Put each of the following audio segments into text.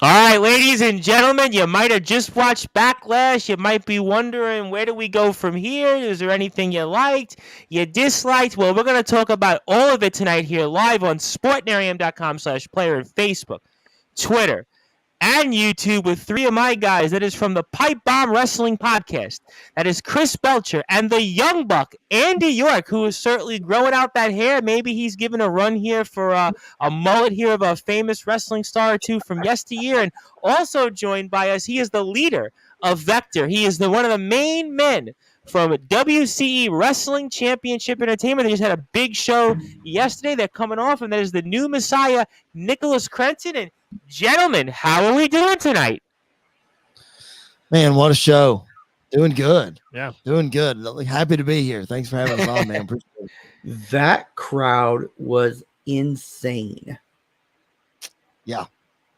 All right, ladies and gentlemen, you might have just watched Backlash. You might be wondering, where do we go from here? Is there anything you liked, you disliked? Well, we're going to talk about all of it tonight here live on sportnarium.com/player and Facebook, Twitter, and YouTube with three of my guys. That is from the Pipe Bomb Wrestling Podcast. That is Chris Belcher and the young buck, Andy York, who is certainly growing out that hair. Maybe he's given a run here for a mullet here of a famous wrestling star or two from yesteryear. And also joined by us, he is the leader of Vector. He is one of the main men from WCE Wrestling Championship Entertainment. They just had a big show yesterday. They're coming off, and that is the new Messiah, Nicholas Crenton. And gentlemen, how are we doing tonight? Man, what a show. Doing good. Yeah. Doing good. Happy to be here. Thanks for having us on, man. Appreciate it. That crowd was insane. Yeah.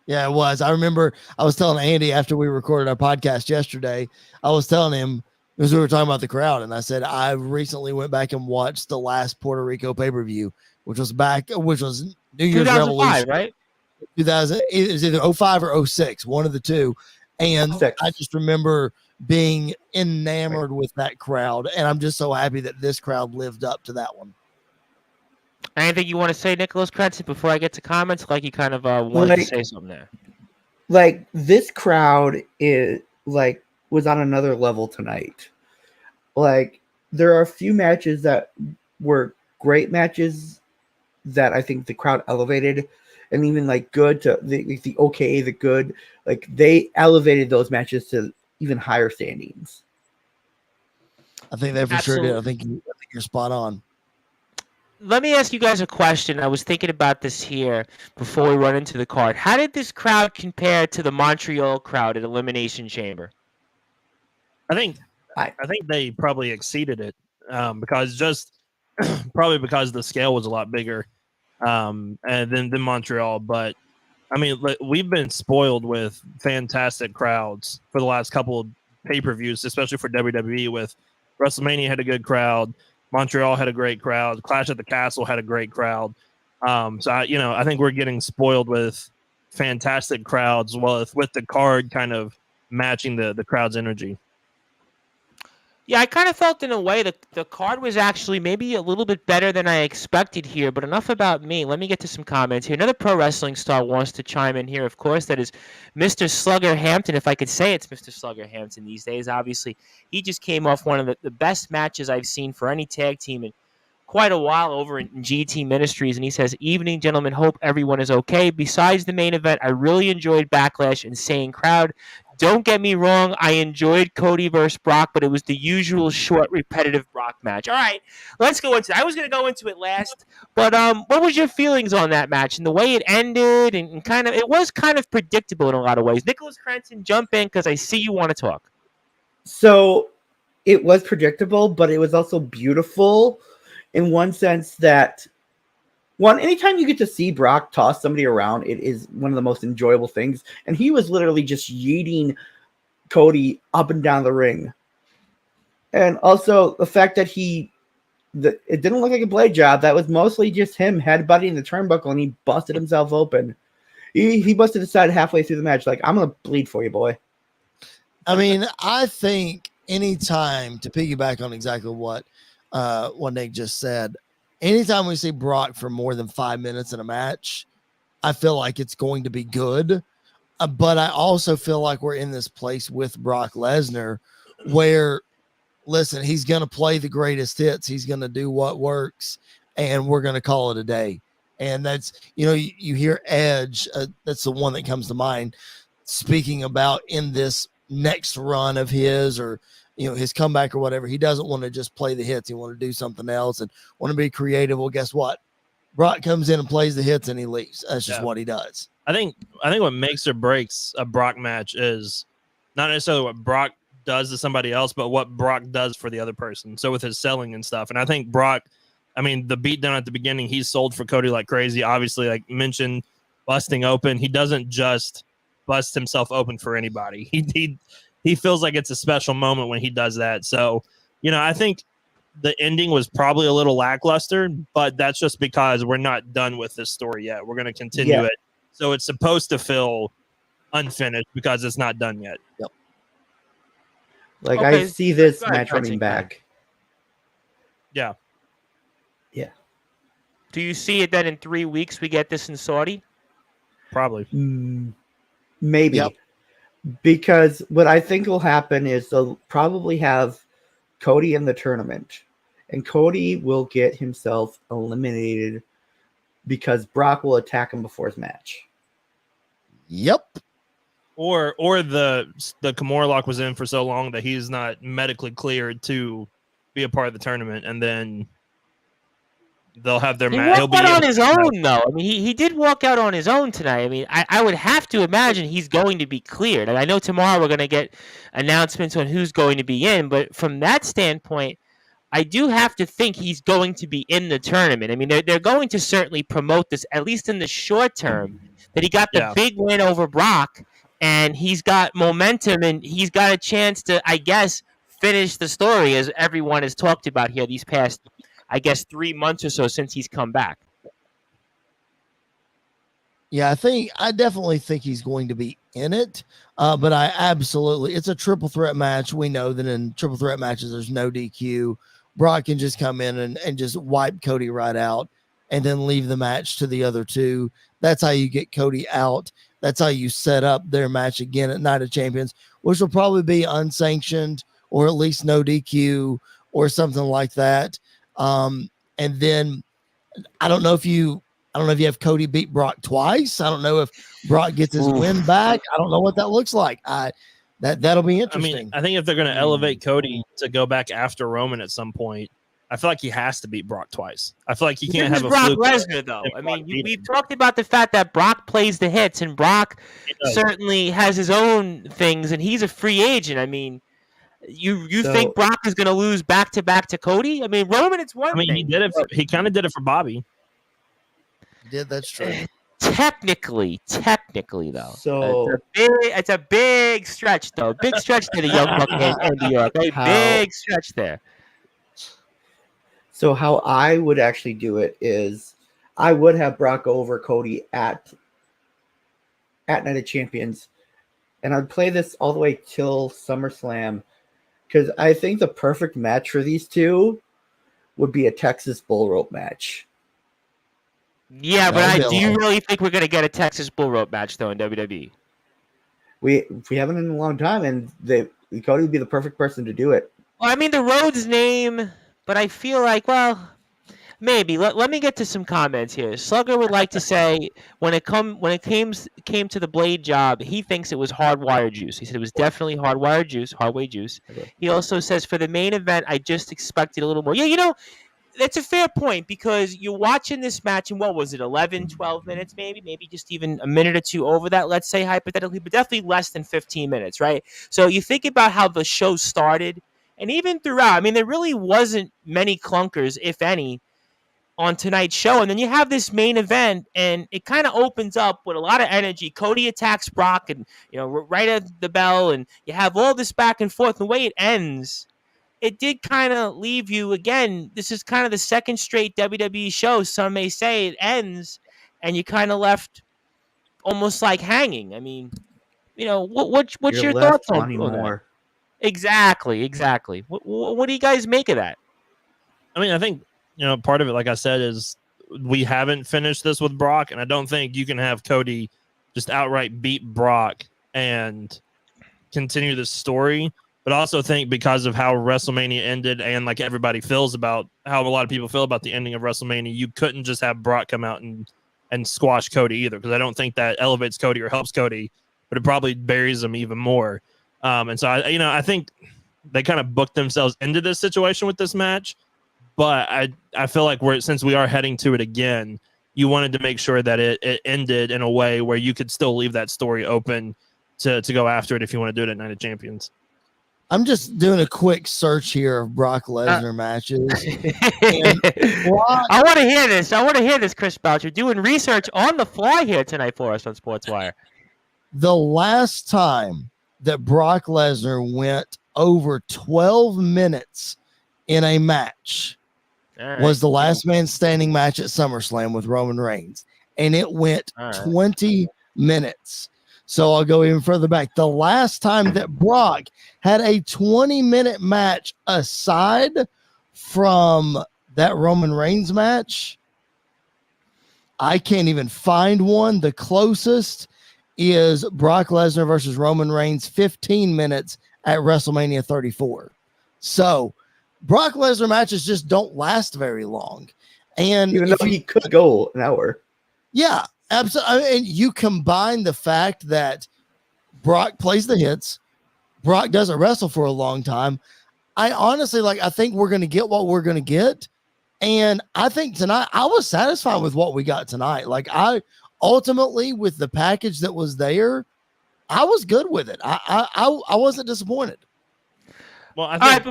Yeah, it was. I remember I was telling Andy after we recorded our podcast yesterday, I was telling him, because we were talking about the crowd, and I said, I recently went back and watched the last Puerto Rico pay-per-view, which was New Year's Revolution. Right? 2000, it was either 05 or 06, one of the two. And I just remember being enamored with that crowd, and I'm just so happy that this crowd lived up to that one. Anything you want to say, Nicholas Crenton, before I get to comments? Like you kind of wanted to say something there. Like, this crowd was on another level tonight. Like, there are a few matches that were great matches that I think the crowd elevated, and even like good to the okay, the good, like they elevated those matches to even higher standings. I think they for sure did. I think you're spot on. Let me ask you guys a question. I was thinking about this here before we run into the card. How did this crowd compare to the Montreal crowd at Elimination Chamber? I think they probably exceeded it because the scale was a lot bigger than Montreal. But I mean, we've been spoiled with fantastic crowds for the last couple of pay-per-views, especially for WWE. With WrestleMania had a good crowd, Montreal had a great crowd, Clash at the Castle had a great crowd. So I think we're getting spoiled with fantastic crowds, with the card kind of matching the crowd's energy. Yeah, I kind of felt in a way that the card was actually maybe a little bit better than I expected here, but enough about me. Let me get to some comments here. Another pro wrestling star wants to chime in here, of course. That is Mr. Slugger Hampton, if I could say it's Mr. Slugger Hampton these days. Obviously, he just came off one of the best matches I've seen for any tag team in quite a while over in GT Ministries, and he says, "Evening, gentlemen. Hope everyone is okay. Besides the main event, I really enjoyed Backlash. Insane crowd. Don't get me wrong, I enjoyed Cody versus Brock, but it was the usual short, repetitive Brock match." All right, let's go into it. I was going to go into it last, but what was your feelings on that match and the way it ended? And it was kind of predictable in a lot of ways. Nicholas Crenton, jump in because I see you want to talk. So it was predictable, but it was also beautiful in one sense that anytime you get to see Brock toss somebody around, it is one of the most enjoyable things. And he was literally just yeeting Cody up and down the ring. And also the fact that it didn't look like a blade job. That was mostly just him headbutting the turnbuckle, and he busted himself open. He busted his side halfway through the match. Like, I'm going to bleed for you, boy. I mean, I think anytime, to piggyback on exactly what Nick just said, anytime we see Brock for more than 5 minutes in a match, I feel like it's going to be good. But I also feel like we're in this place with Brock Lesnar where, listen, he's going to play the greatest hits. He's going to do what works, and we're going to call it a day. And that's, you hear Edge, that's the one that comes to mind, speaking about in this next run of his, or his comeback or whatever, he doesn't want to just play the hits. He want to do something else and want to be creative. Well, guess what? Brock comes in and plays the hits and he leaves. That's just what he does. I think what makes or breaks a Brock match is not necessarily what Brock does to somebody else, but what Brock does for the other person. So with his selling and stuff. And I think Brock, I mean, the beatdown at the beginning, he sold for Cody like crazy. Obviously, like mentioned, busting open. He doesn't just bust himself open for anybody. He feels like it's a special moment when he does that. So, I think the ending was probably a little lackluster, but that's just because we're not done with this story yet. We're going to continue it. So it's supposed to feel unfinished because it's not done yet. Like Okay, I see this go ahead, match running Johnson, go ahead. back. Yeah. Do you see it that in 3 weeks we get this in Saudi? Probably. Maybe. Yep. Because what I think will happen is they'll probably have Cody in the tournament, and Cody will get himself eliminated because Brock will attack him before his match. Yep. Or the Kimura lock was in for so long that he's not medically cleared to be a part of the tournament, and then they'll have their He match. walked out on his own, though. I mean, he did walk out on his own tonight. I mean, I would have to imagine he's going to be cleared. And I know tomorrow we're going to get announcements on who's going to be in, but from that standpoint, I do have to think he's going to be in the tournament. I mean, they're going to certainly promote this, at least in the short term, that he got the big win over Brock, and he's got momentum, and he's got a chance to, I guess, finish the story, as everyone has talked about here these past, I guess, 3 months or so since he's come back. Yeah, I definitely think he's going to be in it. But it's a triple threat match. We know that in triple threat matches, there's no DQ. Brock can just come in and just wipe Cody right out and then leave the match to the other two. That's how you get Cody out. That's how you set up their match again at Night of Champions, which will probably be unsanctioned or at least no DQ or something like that. And then I don't know if you have Cody beat Brock twice. I don't know if Brock gets his win back. I don't know what that looks like. That'll be interesting. I mean, I think if they're going to elevate Cody to go back after Roman at some point, I feel like he has to beat Brock twice. I feel like he can't have a Brock fluke. Lesnar, though. I mean, we've talked about the fact that Brock plays the hits, and Brock certainly has his own things, and he's a free agent. I mean, you think Brock is going to lose back to Cody? I mean, Roman, it's one thing. He did it. He kind of did it for Bobby. That's true. Technically, though. So it's a big stretch, though. Big stretch to the young buck in New York. Big stretch there. So how I would actually do it is I would have Brock over Cody at Night of Champions, and I'd play this all the way till SummerSlam, because I think the perfect match for these two would be a Texas Bull Rope match. Yeah, but do you really think we're going to get a Texas Bull Rope match, though, in WWE? We haven't in a long time, and Cody would be the perfect person to do it. Well, I mean, the Rhodes name, but I feel like, well, maybe. Let me get to some comments here. Slugger would like to say when it came to the Blade job, he thinks it was hardwired juice. He said it was definitely hardwired juice, hardway juice. Okay. He also says for the main event, I just expected a little more. Yeah, that's a fair point, because you're watching this match in, what was it, 11, 12 minutes maybe just even a minute or two over that, let's say hypothetically, but definitely less than 15 minutes, right? So you think about how the show started, and even throughout, I mean, there really wasn't many clunkers, if any, on tonight's show. And then you have this main event, and it kind of opens up with a lot of energy. Cody attacks Brock, and right at the bell, and you have all this back and forth. The way it ends, it did kind of leave you, again, this is kind of the second straight WWE show, some may say, it ends, and you kind of left almost like hanging. I mean, what's your thoughts on that? Exactly. What do you guys make of that? I mean, I think, part of it, like I said, is we haven't finished this with Brock, and I don't think you can have Cody just outright beat Brock and continue the story. But I also think because of how WrestleMania ended, and like everybody feels about how a lot of people feel about the ending of WrestleMania, you couldn't just have Brock come out and squash Cody either, because I don't think that elevates Cody or helps Cody, but it probably buries him even more. And so I think they kind of booked themselves into this situation with this match. But I feel like since we are heading to it again, you wanted to make sure that it ended in a way where you could still leave that story open to go after it if you want to do it at Night of Champions. I'm just doing a quick search here of Brock Lesnar matches. I want to hear this. I want to hear this, Chris Boucher, doing research on the fly here tonight for us on Sportswire. The last time that Brock Lesnar went over 12 minutes in a match was the last man standing match at SummerSlam with Roman Reigns, and it went 20 minutes. So I'll go even further back. The last time that Brock had a 20-minute match aside from that Roman Reigns match, I can't even find one. The closest is Brock Lesnar versus Roman Reigns, 15 minutes at WrestleMania 34. So Brock Lesnar matches just don't last very long. And even though he could go an hour. Yeah, absolutely. And you combine the fact that Brock plays the hits, Brock doesn't wrestle for a long time. I honestly I think we're going to get what we're going to get. And I think tonight I was satisfied with what we got tonight. Like I ultimately, with the package that was there, I was good with it. I wasn't disappointed. Well, I All think, right,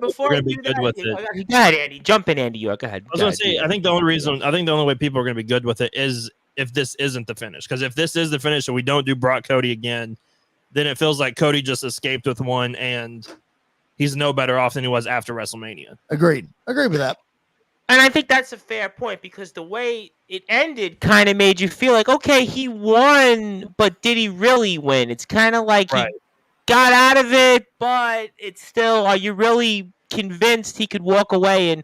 before we're you going to be do good that, with it. go ahead, Andy. Jump in, Andy. Go ahead. I was going to say, I think the only way people are going to be good with it is if this isn't the finish. Because if this is the finish and we don't do Brock Cody again, then it feels like Cody just escaped with one and he's no better off than he was after WrestleMania. Agreed. Agree with that. And I think that's a fair point because the way it ended kind of made you feel like, okay, he won, but did he really win? It's kind of like he got out of it, but it's still, are you really convinced he could walk away and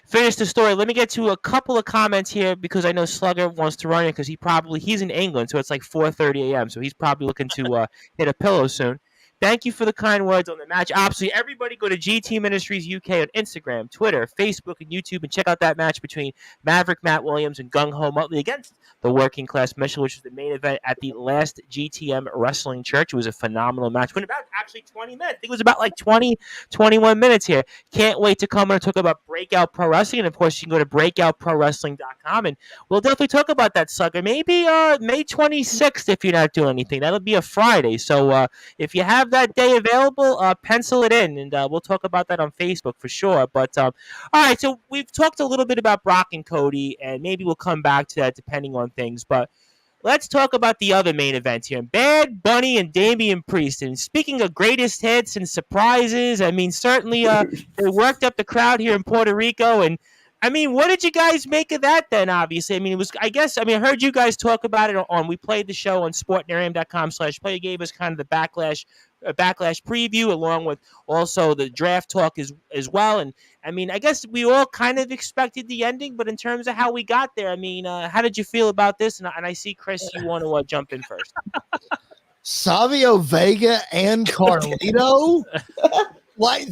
finish the story? Let me get to a couple of comments here because I know Slugger wants to run it because he's in England, so it's like 4:30 a.m., so he's probably looking to hit a pillow soon. Thank you for the kind words on the match. Obviously, everybody go to GT Ministries UK on Instagram, Twitter, Facebook, and YouTube and check out that match between Maverick Matt Williams and Gung Ho Muttley against the Working Class Mission, which was the main event at the last GTM Wrestling Church. It was a phenomenal match. Went about actually 20 minutes. I think it was about like 20, 21 minutes here. Can't wait to come and talk about Breakout Pro Wrestling. And, of course, you can go to breakoutprowrestling.com, and we'll definitely talk about that sucker. Maybe May 26th if you're not doing anything. That'll be a Friday. So if you have that day available, pencil it in, and we'll talk about that on Facebook for sure. But all right, so we've talked a little bit about Brock and Cody, and maybe we'll come back to that depending on things. But let's talk about the other main event here: Bad Bunny and Damian Priest. And speaking of greatest hits and surprises, I mean, certainly they worked up the crowd here in Puerto Rico. And I mean, what did you guys make of that then, obviously? I mean, it was, I heard you guys talk about it we played the show on sportnarium.com/play. You gave us kind of the backlash preview along with also the draft talk as well. And I mean, I guess we all kind of expected the ending, but in terms of how we got there, I mean, how did you feel about this? And I see, Chris, you want to jump in first. Savio Vega and Carlito. Like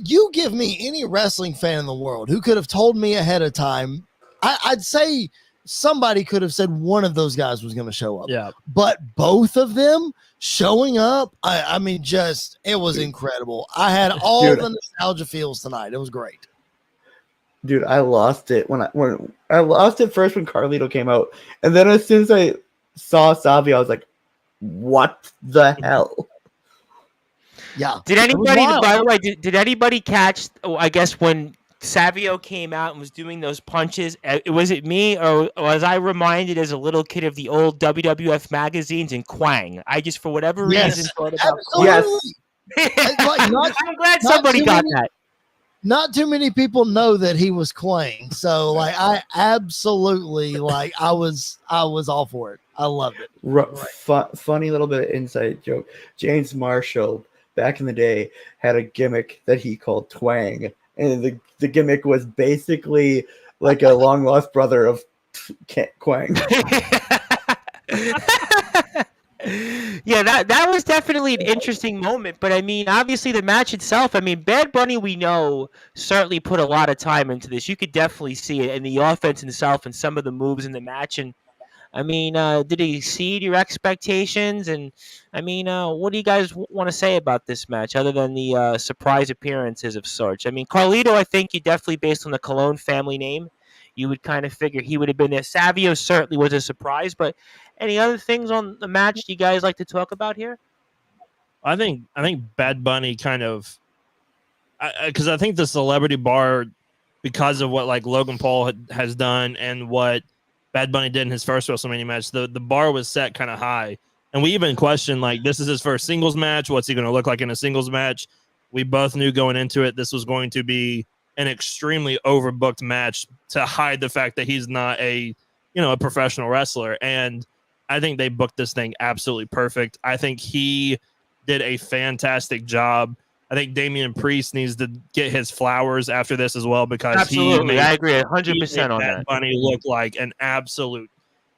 you give me any wrestling fan in the world who could have told me ahead of time. I'd say somebody could have said one of those guys was going to show up. Yeah. But both of them showing up, I mean, just, it was incredible. I had all the nostalgia feels tonight. It was great. Dude, I lost it when I lost it first when Carlito came out. And then as soon as I saw Savio, I was like, what the hell? Yeah. Did anybody, by the way, did anybody catch, I guess, when Savio came out and was doing those punches? Was it me, or was I reminded as a little kid of the old WWF magazines and Quang? I just, for whatever reason, thought about Quang. I'm glad somebody got that. Not too many people know that he was Quang. So, I absolutely, I was all for it. I loved it. Funny little bit of inside joke. James Marshall, back in the day, had a gimmick that he called Twang. And the gimmick was basically like a long lost brother of Quang. Yeah, that was definitely an interesting moment. But I mean, obviously the match itself, I mean, Bad Bunny, we know, certainly put a lot of time into this. You could definitely see it in the offense itself and some of the moves in the match. And I mean, did it exceed your expectations? And I mean, what do you guys want to say about this match other than the surprise appearances of sorts? I mean, Carlito, I think you definitely, based on the Colon family name, you would kind of figure he would have been there. Savio certainly was a surprise, but any other things on the match you guys like to talk about here? I think Bad Bunny kind of, because I think the celebrity bar, because of what Logan Paul has done and what Bad Bunny did in his first WrestleMania match, the bar was set kind of high. And we even questioned, this is his first singles match. What's he going to look like in a singles match? We both knew going into it this was going to be an extremely overbooked match to hide the fact that he's not a professional wrestler. And I think they booked this thing absolutely perfect. I think he did a fantastic job. I think Damian Priest needs to get his flowers after this as well, because Absolutely, I agree he 100% made on Bad that. Bunny look like an absolute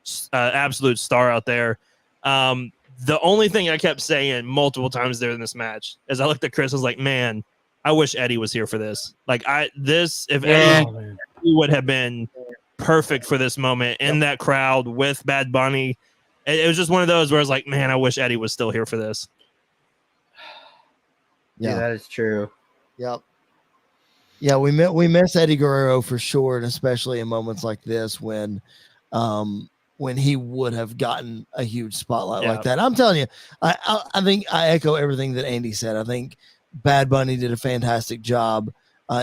star out there. The only thing I kept saying multiple times there in this match, as I looked at Chris, I was like, man, I wish Eddie was here for this. Like, if Eddie would have been perfect for this moment in that crowd with Bad Bunny. It was just one of those where I was like, man, I wish Eddie was still here for this. Yeah, that is true. Yep. Yeah, we miss Eddie Guerrero for sure, and especially in moments like this when he would have gotten a huge spotlight like that. I'm telling you, I think I echo everything that Andy said. I think Bad Bunny did a fantastic job.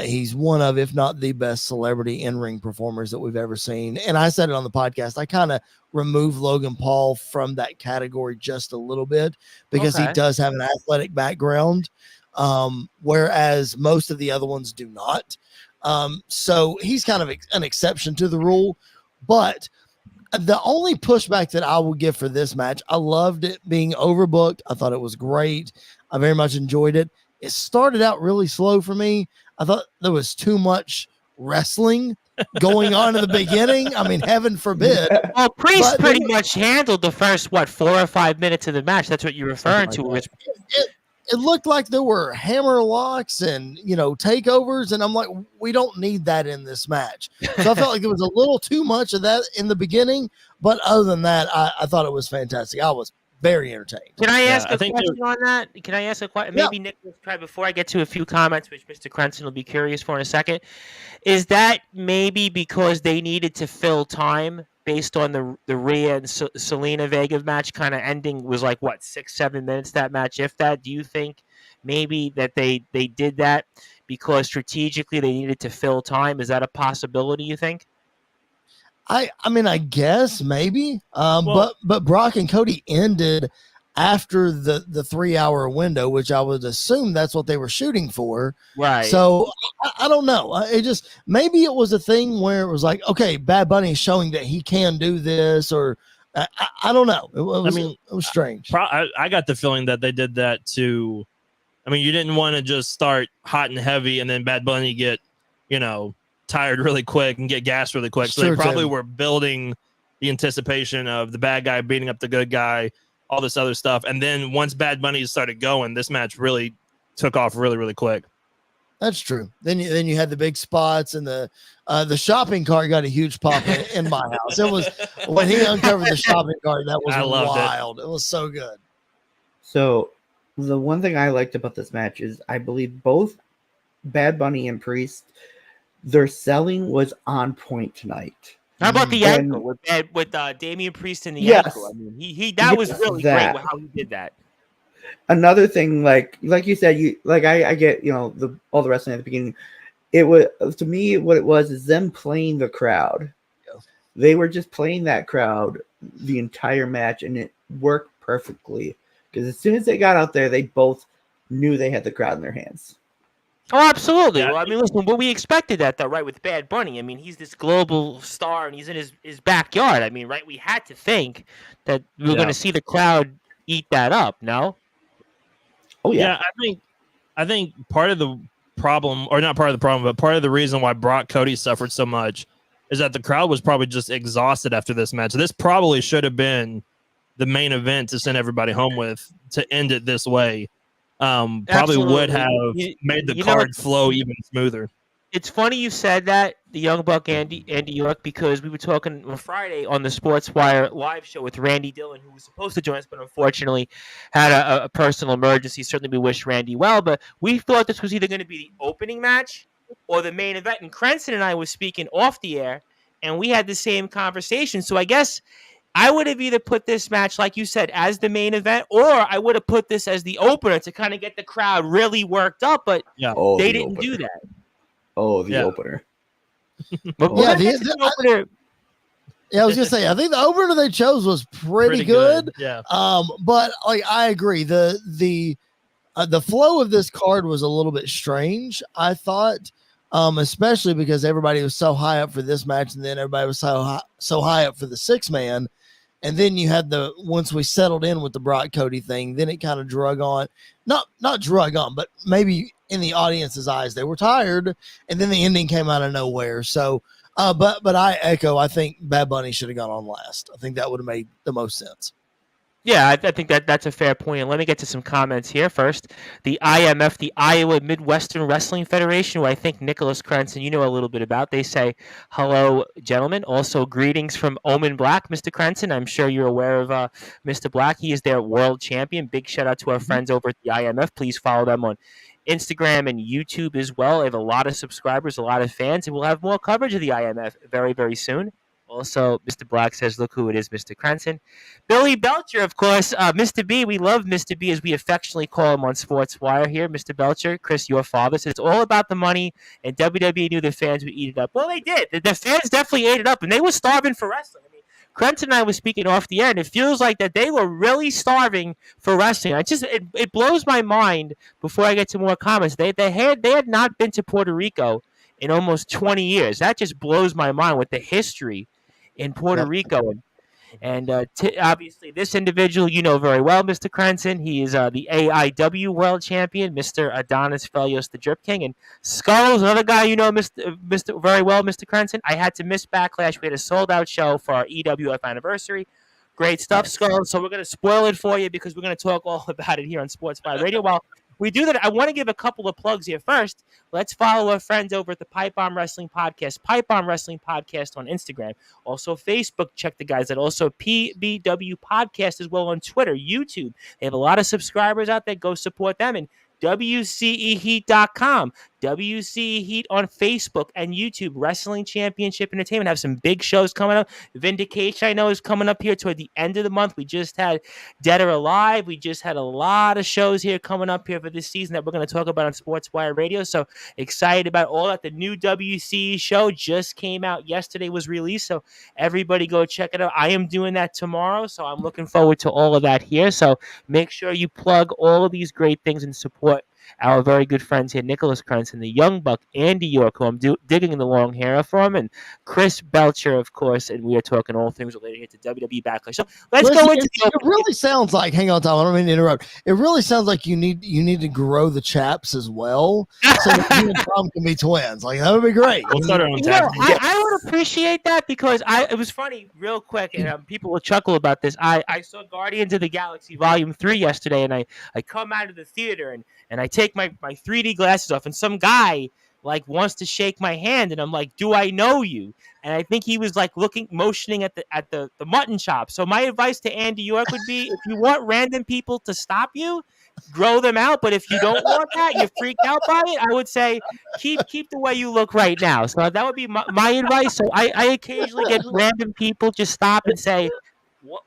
He's one of, if not the best celebrity in-ring performers that we've ever seen. And I said it on the podcast, I kind of remove Logan Paul from that category just a little bit because he does have an athletic background, whereas most of the other ones do not. So he's kind of an exception to the rule. But the only pushback that I will give for this match, I loved it being overbooked. I thought it was great. I very much enjoyed it. It started out really slow for me. I thought there was too much wrestling going on in the beginning. I mean, heaven forbid. Well, Priest pretty much handled the first, 4 or 5 minutes of the match. That's what you're referring to. It looked like there were hammer locks and, takeovers. And I'm like, we don't need that in this match. So I felt like there was a little too much of that in the beginning. But other than that, I thought it was fantastic. I was very entertained. Can I ask a question on that? Can I ask a question? Maybe Nicholas, try before I get to a few comments, which Mr. Crenson will be curious for in a second. Is that maybe because they needed to fill time based on the Rhea and Selena Vega match kind of ending was like, 6-7 minutes, that match, if that? Do you think maybe that they did that because strategically they needed to fill time? Is that a possibility, you think? I mean, I guess maybe, but Brock and Cody ended after the 3-hour window, which I would assume that's what they were shooting for. Right. So I don't know. Maybe it was a thing where it was like, okay, Bad Bunny is showing that he can do this, or I don't know. It was strange. I got the feeling that they did that to, you didn't want to just start hot and heavy and then Bad Bunny get, tired really quick and get gas really quick. So they probably were building the anticipation of the bad guy beating up the good guy, all this other stuff. And then once Bad Bunny started going, this match really took off really, really quick. That's true. Then you had the big spots, and the shopping cart got a huge pop in my house. It was when he uncovered the shopping cart, that was wild. It was so good. So the one thing I liked about this match is I believe both Bad Bunny and Priest, their selling was on point tonight. How about the ankle with Damian Priest and the ankle? I mean, that was really great how he did that. Another thing, like you said, I get all the wrestling at the beginning. It was, to me, what it was is them playing the crowd. Yeah. They were just playing that crowd the entire match, and it worked perfectly because as soon as they got out there, they both knew they had the crowd in their hands. Oh, absolutely. Yeah. Well, listen, we expected that, though, right, with Bad Bunny. He's this global star, and he's in his backyard. Right, we had to think that we were going to see the crowd eat that up, no? Oh, yeah. I think part of the problem, or not part of the problem, but part of the reason why Brock Cody suffered so much is that the crowd was probably just exhausted after this match. This probably should have been the main event to send everybody home with to end it this way. Probably Absolutely. Would have made the card flow even smoother. It's funny you said that, the Young Buck Andy York, because we were talking on Friday on the Sportswire live show with Randy Dillon, who was supposed to join us, but unfortunately had a personal emergency. Certainly we wish Randy well, but we thought this was either going to be the opening match or the main event. And Crenson and I were speaking off the air, and we had the same conversation. So I guess I would have either put this match, like you said, as the main event, or I would have put this as the opener to kind of get the crowd really worked up, but they didn't do that. Oh, the opener. But the opener. Yeah, I was gonna say, I think the opener they chose was pretty good. Yeah. But I agree. The flow of this card was a little bit strange, I thought. Especially because everybody was so high up for this match, and then everybody was so high up for the 6-man. And then you had once we settled in with the Brock Cody thing, then it kind of drug on, not drug on, but maybe in the audience's eyes, they were tired. And then the ending came out of nowhere. So, but I echo, I think Bad Bunny should have gone on last. I think that would have made the most sense. Yeah, I think that's a fair point. And let me get to some comments here first. The IMF, the Iowa Midwestern Wrestling Federation, who I think Nicholas Crenson, you know a little bit about. They say, hello, gentlemen. Also, greetings from Omen Black, Mr. Crenson. I'm sure you're aware of Mr. Black. He is their world champion. Big shout out to our friends over at the IMF. Please follow them on Instagram and YouTube as well. They have a lot of subscribers, a lot of fans, and we'll have more coverage of the IMF very, very soon. Also, Mr. Black says, look who it is, Mr. Crenson. Billy Belcher, of course. Mr. B, we love Mr. B, as we affectionately call him on Sportswire here. Mr. Belcher, Chris, your father, says it's all about the money, and WWE knew the fans would eat it up. Well, they did. The fans definitely ate it up, and they were starving for wrestling. I mean, Crenson and I were speaking off the air, and it feels like that they were really starving for wrestling. It blows my mind, before I get to more comments, they had not been to Puerto Rico in almost 20 years. That just blows my mind with the history in Puerto Rico. And obviously, this individual you know very well, Mr. Crenson. He is the AIW World Champion, Mr. Adonis Felios, the Drip King. And Skull is another guy you know, Mr. very well, Mr. Crenson. I had to miss Backlash. We had a sold-out show for our EWF anniversary. Great stuff, Skull. So we're going to spoil it for you because we're going to talk all about it here on Sportswire Radio. While we do that, I want to give a couple of plugs here. First, let's follow our friends over at the Pipe Bomb Wrestling Podcast, Pipe Bomb Wrestling Podcast on Instagram. Also, Facebook, check the guys out. Also, PBW Podcast as well on Twitter, YouTube. They have a lot of subscribers out there. Go support them. And WCEHeat.com. WCE Heat on Facebook and YouTube. Wrestling Championship Entertainment have some big shows coming up. Vindication, I know, is coming up here toward the end of the month. We just had Dead or Alive. We just had a lot of shows here coming up here for this season that we're going to talk about on Sportswire Radio. So excited about all that. The new WCE show just came out yesterday, was released. So everybody go check it out. I am doing that tomorrow. So I'm looking forward to all of that here. So make sure you plug all of these great things and support our very good friends here, Nicholas Crenson, the Young Buck, Andy York, who I'm digging in the long hair from, and Chris Belcher, of course, and we are talking all things related here to WWE Backlash. So let's go into it really sounds like, hang on, Tom, I don't mean to interrupt. It really sounds like you need to grow the chaps as well, so that you and Tom can be twins. Like, that would be great. We'll start on tag. I would appreciate that because it was funny, real quick, and people will chuckle about this. I saw Guardians of the Galaxy Volume 3 yesterday, and I come out of the theater, and I take my 3D glasses off, and some guy like wants to shake my hand, and I'm like, do I know you? And I think he was like motioning at the mutton chop. So my advice to Andy York would be, if you want random people to stop you, grow them out. But if you don't want that, you're freaked out by it, I would say keep the way you look right now. So that would be my advice. So I occasionally get random people just stop and say,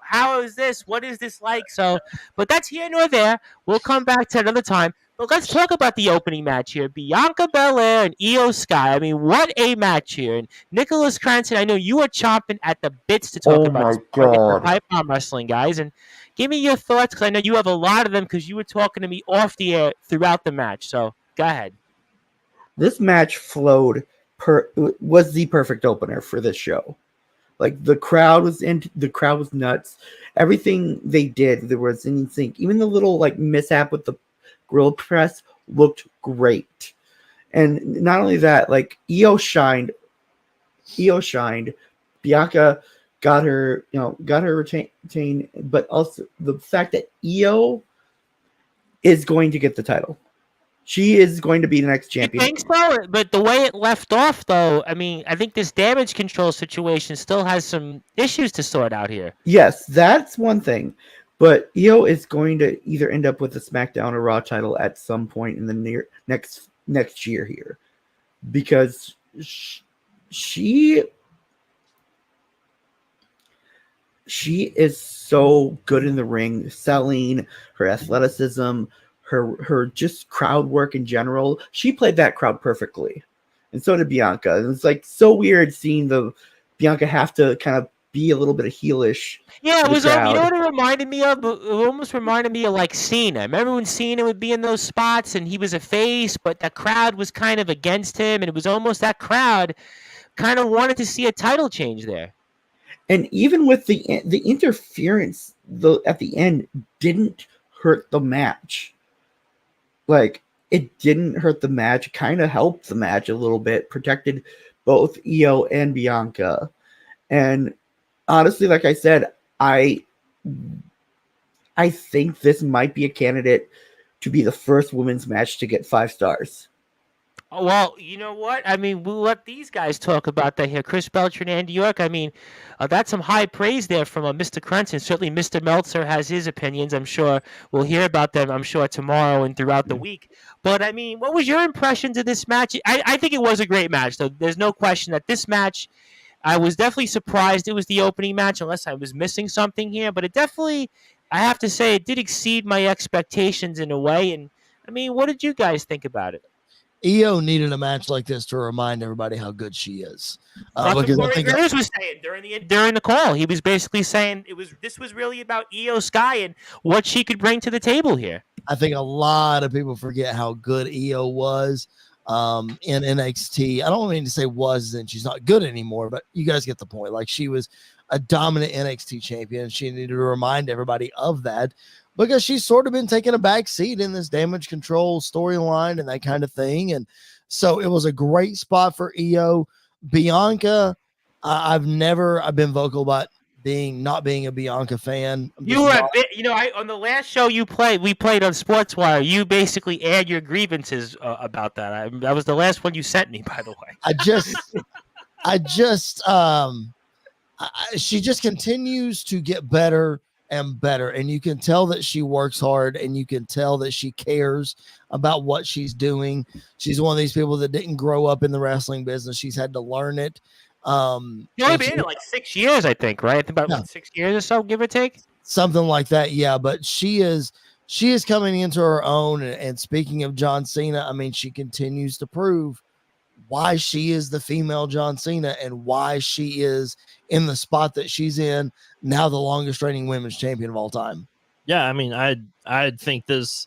how is this? What is this like? So, but that's here nor there. We'll come back to another time. But let's talk about the opening match here. Bianca Belair and Io Sky. I mean, what a match here. And Nicholas Crenson, I know you are chomping at the bits to talk about the Pipe Bomb Wrestling, guys. And give me your thoughts, because I know you have a lot of them, because you were talking to me off the air throughout the match. So go ahead. This match was the perfect opener for this show. Like, the crowd was nuts. Everything they did, there was in sync. Even the little like mishap with the grill press looked great. And not only that, like, Io shined. Bianca got her retain, but also the fact that Io is going to get the title. She is going to be the next champion. I think so, but the way it left off, though, I mean, I think this damage control situation still has some issues to sort out here. Yes, that's one thing. But Io is going to either end up with a SmackDown or Raw title at some point in the next year here, because she is so good in the ring, selling, her athleticism, her just crowd work in general. She played that crowd perfectly, and so did Bianca. And it's like so weird seeing Bianca have to kind of be a little bit of heelish. Yeah, it was. You know what it reminded me of? It almost reminded me of like Cena. Remember when Cena would be in those spots and he was a face, but the crowd was kind of against him, and it was almost that crowd kind of wanted to see a title change there. And even with the interference, at the end didn't hurt the match. Like, it didn't hurt the match. It kind of helped the match a little bit, protected both Io and Bianca. And honestly, like I said, I think this might be a candidate to be the first women's match to get 5 stars. Well, you know what? I mean, we'll let these guys talk about that here. Chris Belcher and Andy York. I mean, that's some high praise there from Mr. Crenson. Certainly, Mr. Meltzer has his opinions. I'm sure we'll hear about them, I'm sure, tomorrow and throughout the week. But, I mean, what was your impressions of this match? I think it was a great match, though. There's no question that this match, I was definitely surprised it was the opening match, unless I was missing something here. But it definitely, I have to say, it did exceed my expectations in a way. And, I mean, what did you guys think about it? Io needed a match like this to remind everybody how good she is. That's what Corey Graves was saying during the call. He was basically saying this was really about Io Sky and what she could bring to the table here. I think a lot of people forget how good Io was in NXT. I don't mean to say was and she's not good anymore, but you guys get the point. Like, she was a dominant NXT champion. She needed to remind everybody of that, because she's sort of been taking a back seat in this Damage Control storyline and that kind of thing. And so it was a great spot for Io. Bianca, I've been vocal about not being a Bianca fan. You were on the last show we played on Sportswire, you basically aired your grievances about that. That was the last one you sent me, by the way. She just continues to get better and better, and you can tell that she works hard, and you can tell that she cares about what she's doing. She's one of these people that didn't grow up in the wrestling business. She's had to learn it. You've only been in it like 6 years, I think, right? About 6 years or so, give or take. Something like that, yeah. But she is coming into her own. And speaking of John Cena, I mean, she continues to prove why she is the female John Cena and why she is in the spot that she's in now, the longest reigning women's champion of all time. Yeah, I mean, I think this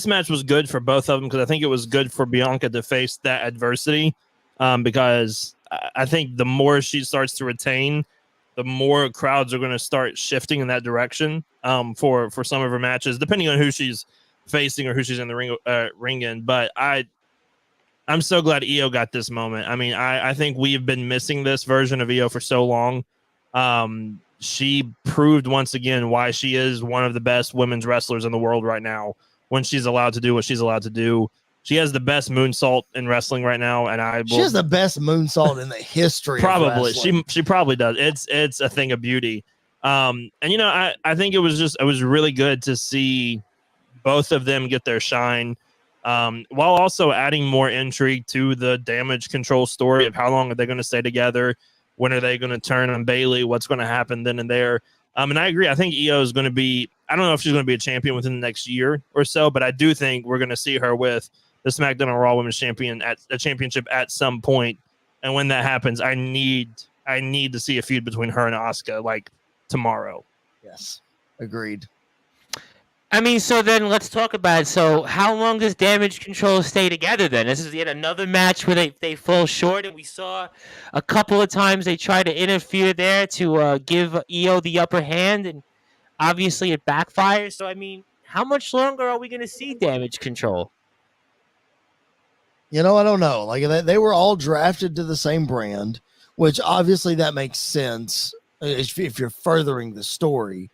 match was good for both of them, because I think it was good for Bianca to face that adversity, because I think the more she starts to retain, the more crowds are going to start shifting in that direction for some of her matches, depending on who she's facing or who she's in the ring in. But I'm so glad Io got this moment. I mean, I think we've been missing this version of Io for so long. She proved once again why she is one of the best women's wrestlers in the world right now, when she's allowed to do what she's allowed to do. She has the best moonsault in wrestling right now, and she has the best moonsault in the history. Probably, she probably does. It's a thing of beauty. And I think it was really good to see both of them get their shine, while also adding more intrigue to the Damage Control story of how long are they going to stay together, when are they going to turn on Bayley, what's going to happen then and there. And I agree. I think Io is going to be, I don't know if she's going to be a champion within the next year or so, but I do think we're going to see her with the SmackDown and Raw Women's Champion at a championship at some point. And when that happens, I need to see a feud between her and Asuka, like, tomorrow. Yes, agreed. I mean, so then let's talk about it. So how long does Damage Control stay together then? This is yet another match where they fall short, and we saw a couple of times they try to interfere there to give Io the upper hand, and obviously it backfires. So, I mean, how much longer are we going to see Damage Control? I don't know. Like, they were all drafted to the same brand, which obviously that makes sense if you're furthering the story.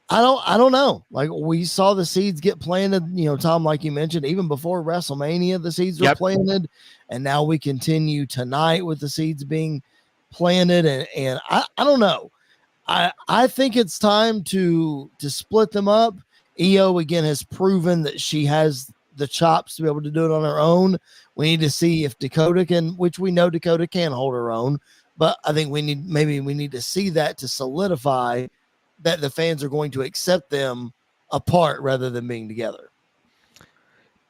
I don't know. Like, we saw the seeds get planted, Tom, like you mentioned, even before WrestleMania, the seeds were planted, and now we continue tonight with the seeds being planted. And I don't know. I think it's time to split them up. Io again has proven that she has the chops to be able to do it on her own. We need to see if Dakota can, which we know Dakota can hold her own, but I think we need to see that to solidify that the fans are going to accept them apart rather than being together.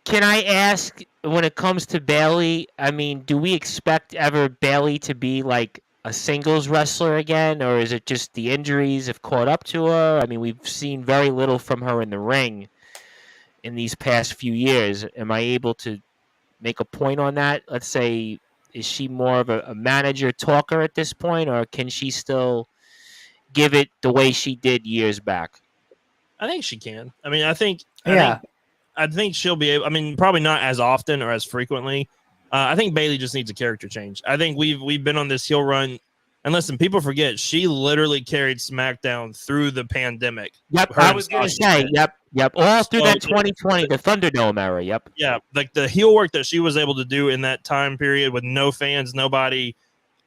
Can I ask, when it comes to Bayley, I mean, do we expect ever Bayley to be like a singles wrestler again, or is it just the injuries have caught up to her? I mean, we've seen very little from her in the ring in these past few years. Am I able to make a point on that? Let's say, is she more of a manager talker at this point, or can she still give it the way she did years back? I think she can. I mean, I think she'll be able. I mean, probably not as often or as frequently. I think Bayley just needs a character change. I think we've been on this heel run, and listen, people forget she literally carried SmackDown through the pandemic. Yep, I was gonna say, yep, all through that 2020, the Thunderdome era. Yep. Yeah, like the heel work that she was able to do in that time period with no fans, nobody,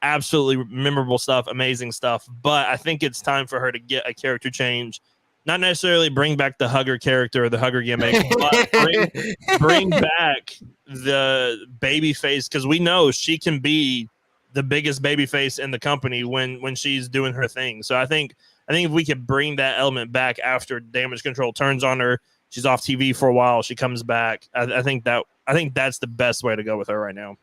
absolutely memorable stuff, amazing stuff. But I think it's time for her to get a character change. Not necessarily bring back the hugger character or the hugger gimmick, but bring back the baby face, because we know she can be the biggest baby face in the company when she's doing her thing. So I think if we could bring that element back after Damage Control turns on her, she's off TV for a while, she comes back. I think that's the best way to go with her right now.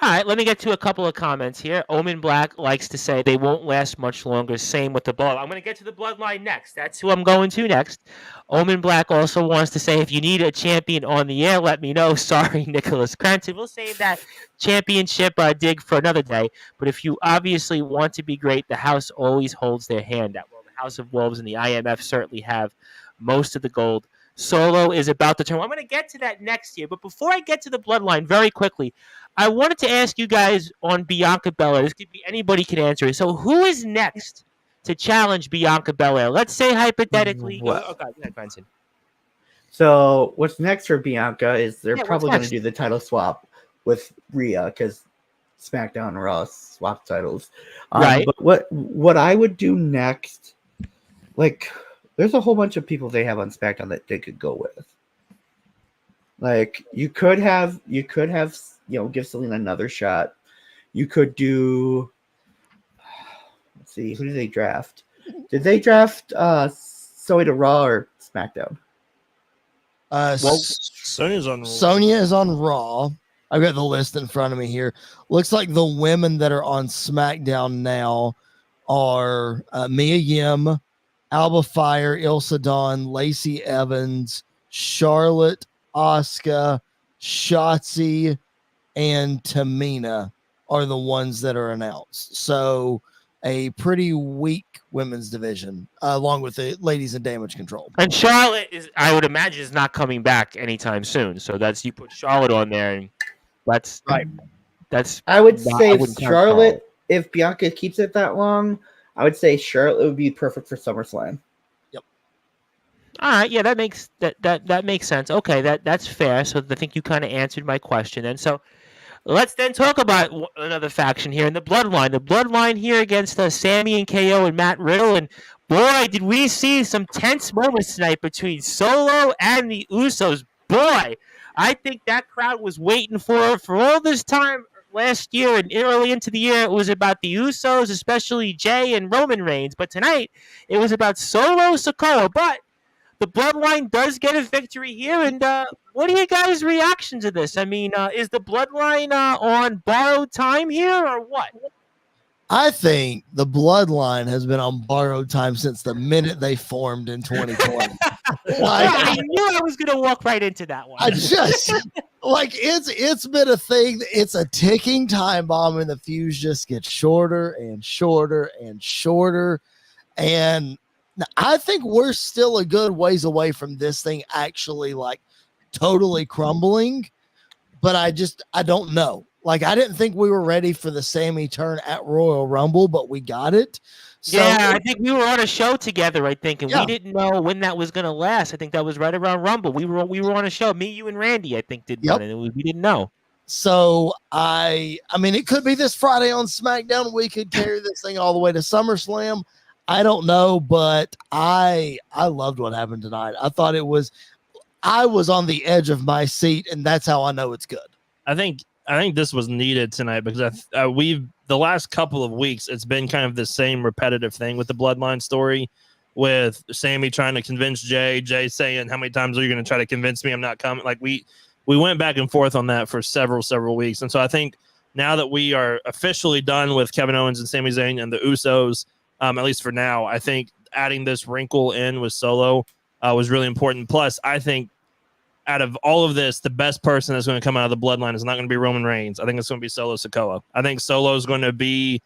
All right, let me get to a couple of comments here. Omen Black likes to say they won't last much longer. Same with the Bloodline. I'm going to get to the Bloodline next. That's who I'm going to next. Omen Black also wants to say, if you need a champion on the air, let me know. Sorry, Nicholas Crenton. We'll save that championship dig for another day. But if you obviously want to be great, the house always holds their hand out. Well, the House of Wolves and the IMF certainly have most of the gold. Solo is about to turn. I'm going to get to that next year. But before I get to the Bloodline, very quickly, I wanted to ask you guys on Bianca Belair. This could be anybody can answer it. So who is next to challenge Bianca Belair? Let's say hypothetically. Okay, Benson. So what's next for Bianca is they're probably going to do the title swap with Rhea, because SmackDown and Raw swap titles. Right. But what I would do next, like, there's a whole bunch of people they have on SmackDown that they could go with. Like, you could have, give Selena another shot. You could do, let's see, who did they draft? Did they draft Zoe to Raw or SmackDown? Sonya's on Raw. Sonya is on Raw. I've got the list in front of me here. Looks like the women that are on SmackDown now are Mia Yim, Alba Fire, Ilsa Dawn, Lacey Evans, Charlotte, Asuka, Shotzi, and Tamina are the ones that are announced. So a pretty weak women's division, along with the ladies in Damage Control. And Charlotte is, I would imagine, is not coming back anytime soon. So that's, you put Charlotte on there, and that's right. That's I would say Charlotte. If Bianca keeps it that long, I would say Charlotte would be perfect for SummerSlam. Yep. All right, yeah, that makes that makes sense. Okay, that's fair. So I think you kind of answered my question. And so let's then talk about another faction here in the Bloodline. The Bloodline here against Sammy and KO and Matt Riddle. And boy, did we see some tense moments tonight between Solo and the Usos. Boy, I think that crowd was waiting for all this time last year and early into the year. It was about the Usos, especially Jay and Roman Reigns. But tonight, it was about Solo Sikoa. But the Bloodline does get a victory here. And what are you guys' reaction to this? I mean, is the Bloodline on borrowed time here or what? I think the Bloodline has been on borrowed time since the minute they formed in 2020. I knew I was going to walk right into that one. I just it's been a thing. It's a ticking time bomb, and the fuse just gets shorter and shorter and shorter. And I think we're still a good ways away from this thing actually totally crumbling. But I don't know. I didn't think we were ready for the Sammy turn at Royal Rumble, but we got it. So, yeah, I think we were on a show together, I think, and we didn't know when that was going to last. I think that was right around Rumble. We were on a show. Me, you, and Randy, I think, did one, and we didn't know. So, I mean, it could be this Friday on SmackDown. We could carry this thing all the way to SummerSlam. I don't know, but I loved what happened tonight. I was on the edge of my seat, and that's how I know it's good. I think this was needed tonight because the last couple of weeks, it's been kind of the same repetitive thing with the Bloodline story, with Sammy trying to convince Jay saying, how many times are you going to try to convince me I'm not coming? We went back and forth on that for several weeks. And so I think now that we are officially done with Kevin Owens and Sami Zayn and the Usos, at least for now, I think adding this wrinkle in with Solo was really important. Plus, I think out of all of this, the best person that's going to come out of the Bloodline is not going to be Roman Reigns. I think it's going to be Solo Sikoa. I think Solo is going to be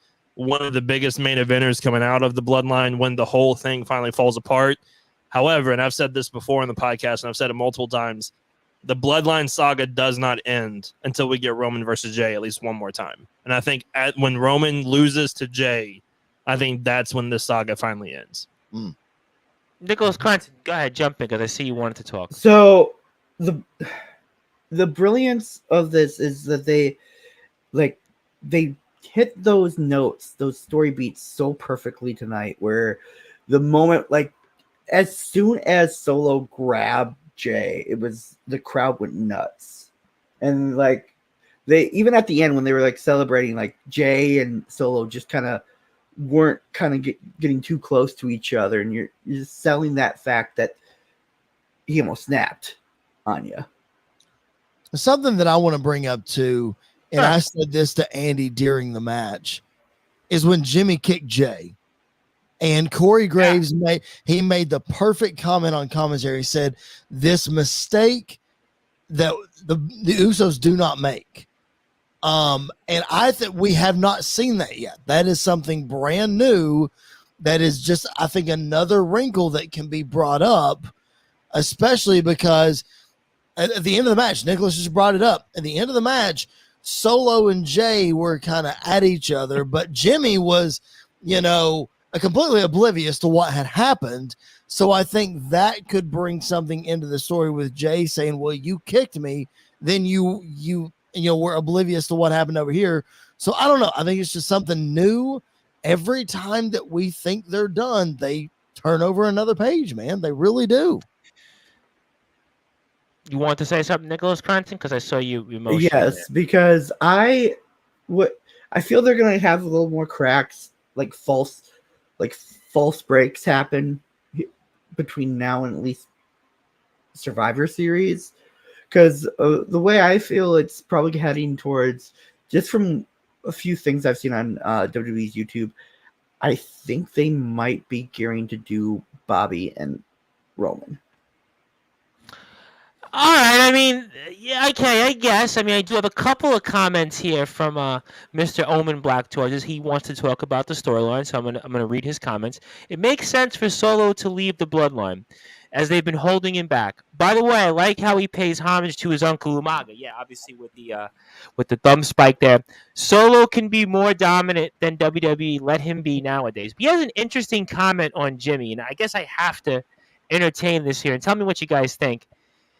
one of the biggest main eventers coming out of the bloodline when the whole thing finally falls apart. However, and I've said this before in the podcast, and I've said it multiple times, the bloodline saga does not end until we get Roman versus Jay at least one more time. And I think when Roman loses to Jay, I think that's when this saga finally ends. Nicholas Clanton, go ahead, jump in, because I see you wanted to talk. So the brilliance of this is that they hit those notes, those story beats so perfectly tonight, where the moment, like, as soon as Solo grabbed Jay, the crowd went nuts. And like, they, even at the end when they were like celebrating, like Jay and Solo just kind of weren't getting too close to each other, and you're just selling that fact that he almost snapped on you. Something that I want to bring up too, and Sure. I said this to Andy during the match, is when Jimmy kicked Jay. And Corey Graves made the perfect comment on commentary. He said, this mistake that the Usos do not make. And I think we have not seen that yet. That is something brand new. That is just, I think, another wrinkle that can be brought up, especially because at the end of the match, Nicholas just brought it up. At the end of the match, Solo and Jay were kind of at each other, but Jimmy was, completely oblivious to what had happened. So I think that could bring something into the story with Jay saying, well, you kicked me, then you were oblivious to what happened over here. So I don't know. I think it's just something new. Every time that we think they're done, they turn over another page, man. They really do. You want to say something, Nicholas Clanton? Because I saw you emotional. Yes, because I feel they're gonna have a little more cracks, like false breaks happen between now and at least Survivor Series, because the way I feel it's probably heading towards, just from a few things I've seen on WWE's YouTube, I think they might be gearing to do Bobby and Roman. All right. I mean, yeah, okay, I guess. I mean, I do have a couple of comments here from Mr. Omen Black Torches. He wants to talk about the storyline, so I'm gonna read his comments. It makes sense for Solo to leave the bloodline, as they've been holding him back. By the way, I like how he pays homage to his uncle Umaga. Yeah, obviously with the thumb spike there. Solo can be more dominant than WWE let him be nowadays. But he has an interesting comment on Jimmy, and I guess I have to entertain this here and tell me what you guys think.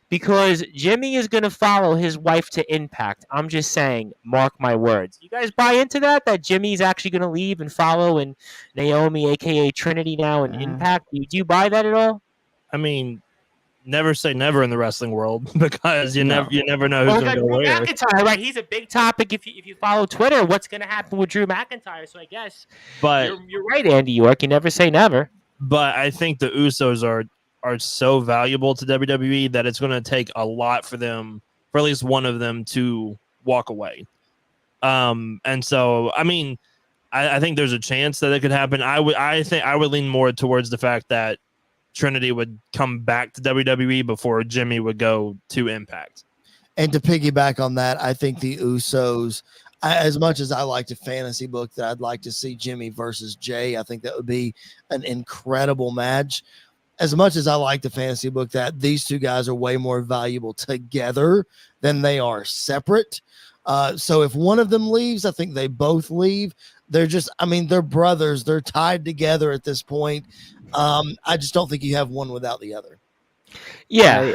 Because Jimmy is going to follow his wife to Impact. I'm just saying, mark my words. You guys buy into that? That Jimmy's actually going to leave and follow and Naomi, a.k.a. Trinity, now in Impact? Do you buy that at all? I mean, never say never in the wrestling world, because you never know who's going to go Drew where. McIntyre, right? He's a big topic if you follow Twitter. What's going to happen with Drew McIntyre? So I guess you're right, Andy York. You never say never. But I think the Usos are so valuable to WWE that it's going to take a lot for them, for at least one of them, to walk away. And so, I mean, I think there's a chance that it could happen. I think I would lean more towards the fact that Trinity would come back to WWE before Jimmy would go to Impact. And to piggyback on that, I think the Usos, as much as I like to fantasy book that I'd like to see Jimmy versus Jay, I think that would be an incredible match. As much as I like the fantasy book that these two guys are way more valuable together than they are separate. So if one of them leaves, I think they both leave. They're brothers. They're tied together at this point. I just don't think you have one without the other. Yeah.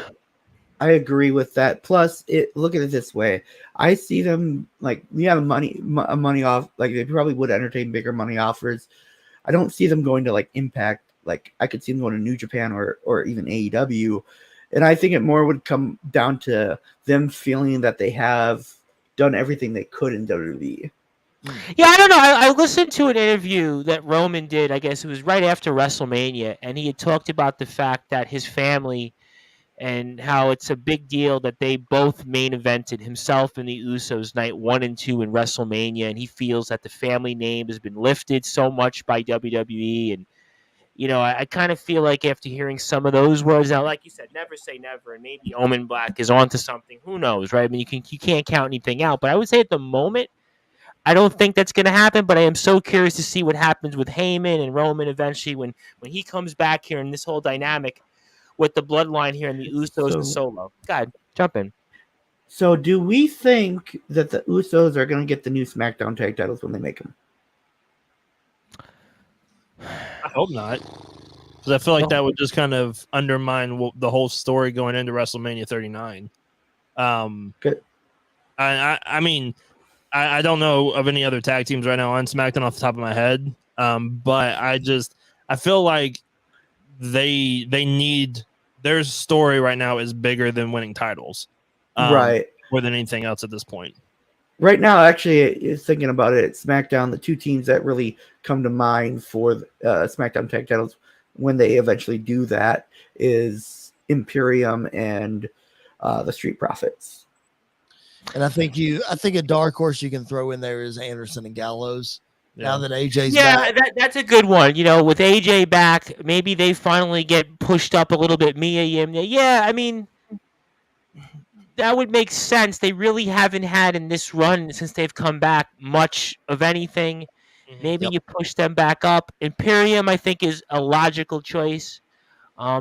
I agree with that. Plus, look at it this way. I see them money off. Like, they probably would entertain bigger money offers. I don't see them going to like Impact. Like, I could see them going to New Japan or even AEW. And I think it more would come down to them feeling that they have done everything they could in WWE. Yeah, I don't know. I listened to an interview that Roman did. I guess it was right after WrestleMania. And he had talked about the fact that his family and how it's a big deal that they both main evented, himself and the Usos, night 1 and 2 in WrestleMania. And he feels that the family name has been lifted so much by WWE. And I kind of feel like after hearing some of those words, now, like you said, never say never, and maybe Omen Black is onto something. Who knows, right? I mean, you can't count anything out. But I would say at the moment, I don't think that's going to happen, but I am so curious to see what happens with Heyman and Roman eventually when he comes back here in this whole dynamic with the bloodline here and the Usos and Solo. God, jump in. So, do we think that the Usos are going to get the new SmackDown tag titles when they make them? I hope not, because I feel like that would just kind of undermine the whole story going into WrestleMania 39. Good. I mean, I don't know of any other tag teams right now on SmackDown off the top of my head, but I feel like they need their story right now is bigger than winning titles, Right. more than anything else at this point. Right now, actually, thinking about it, SmackDown, the two teams that really come to mind for SmackDown tag titles when they eventually do that is Imperium and the Street Profits. And I think a dark horse you can throw in there is Anderson and Gallows. Yeah. Now that AJ's back. That's a good one. You know, with AJ back, maybe they finally get pushed up a little bit. Mia Yim. Yeah, I mean, that would make sense. They really haven't had in this run since they've come back much of anything. Maybe you push them back up. Imperium, I think, is a logical choice.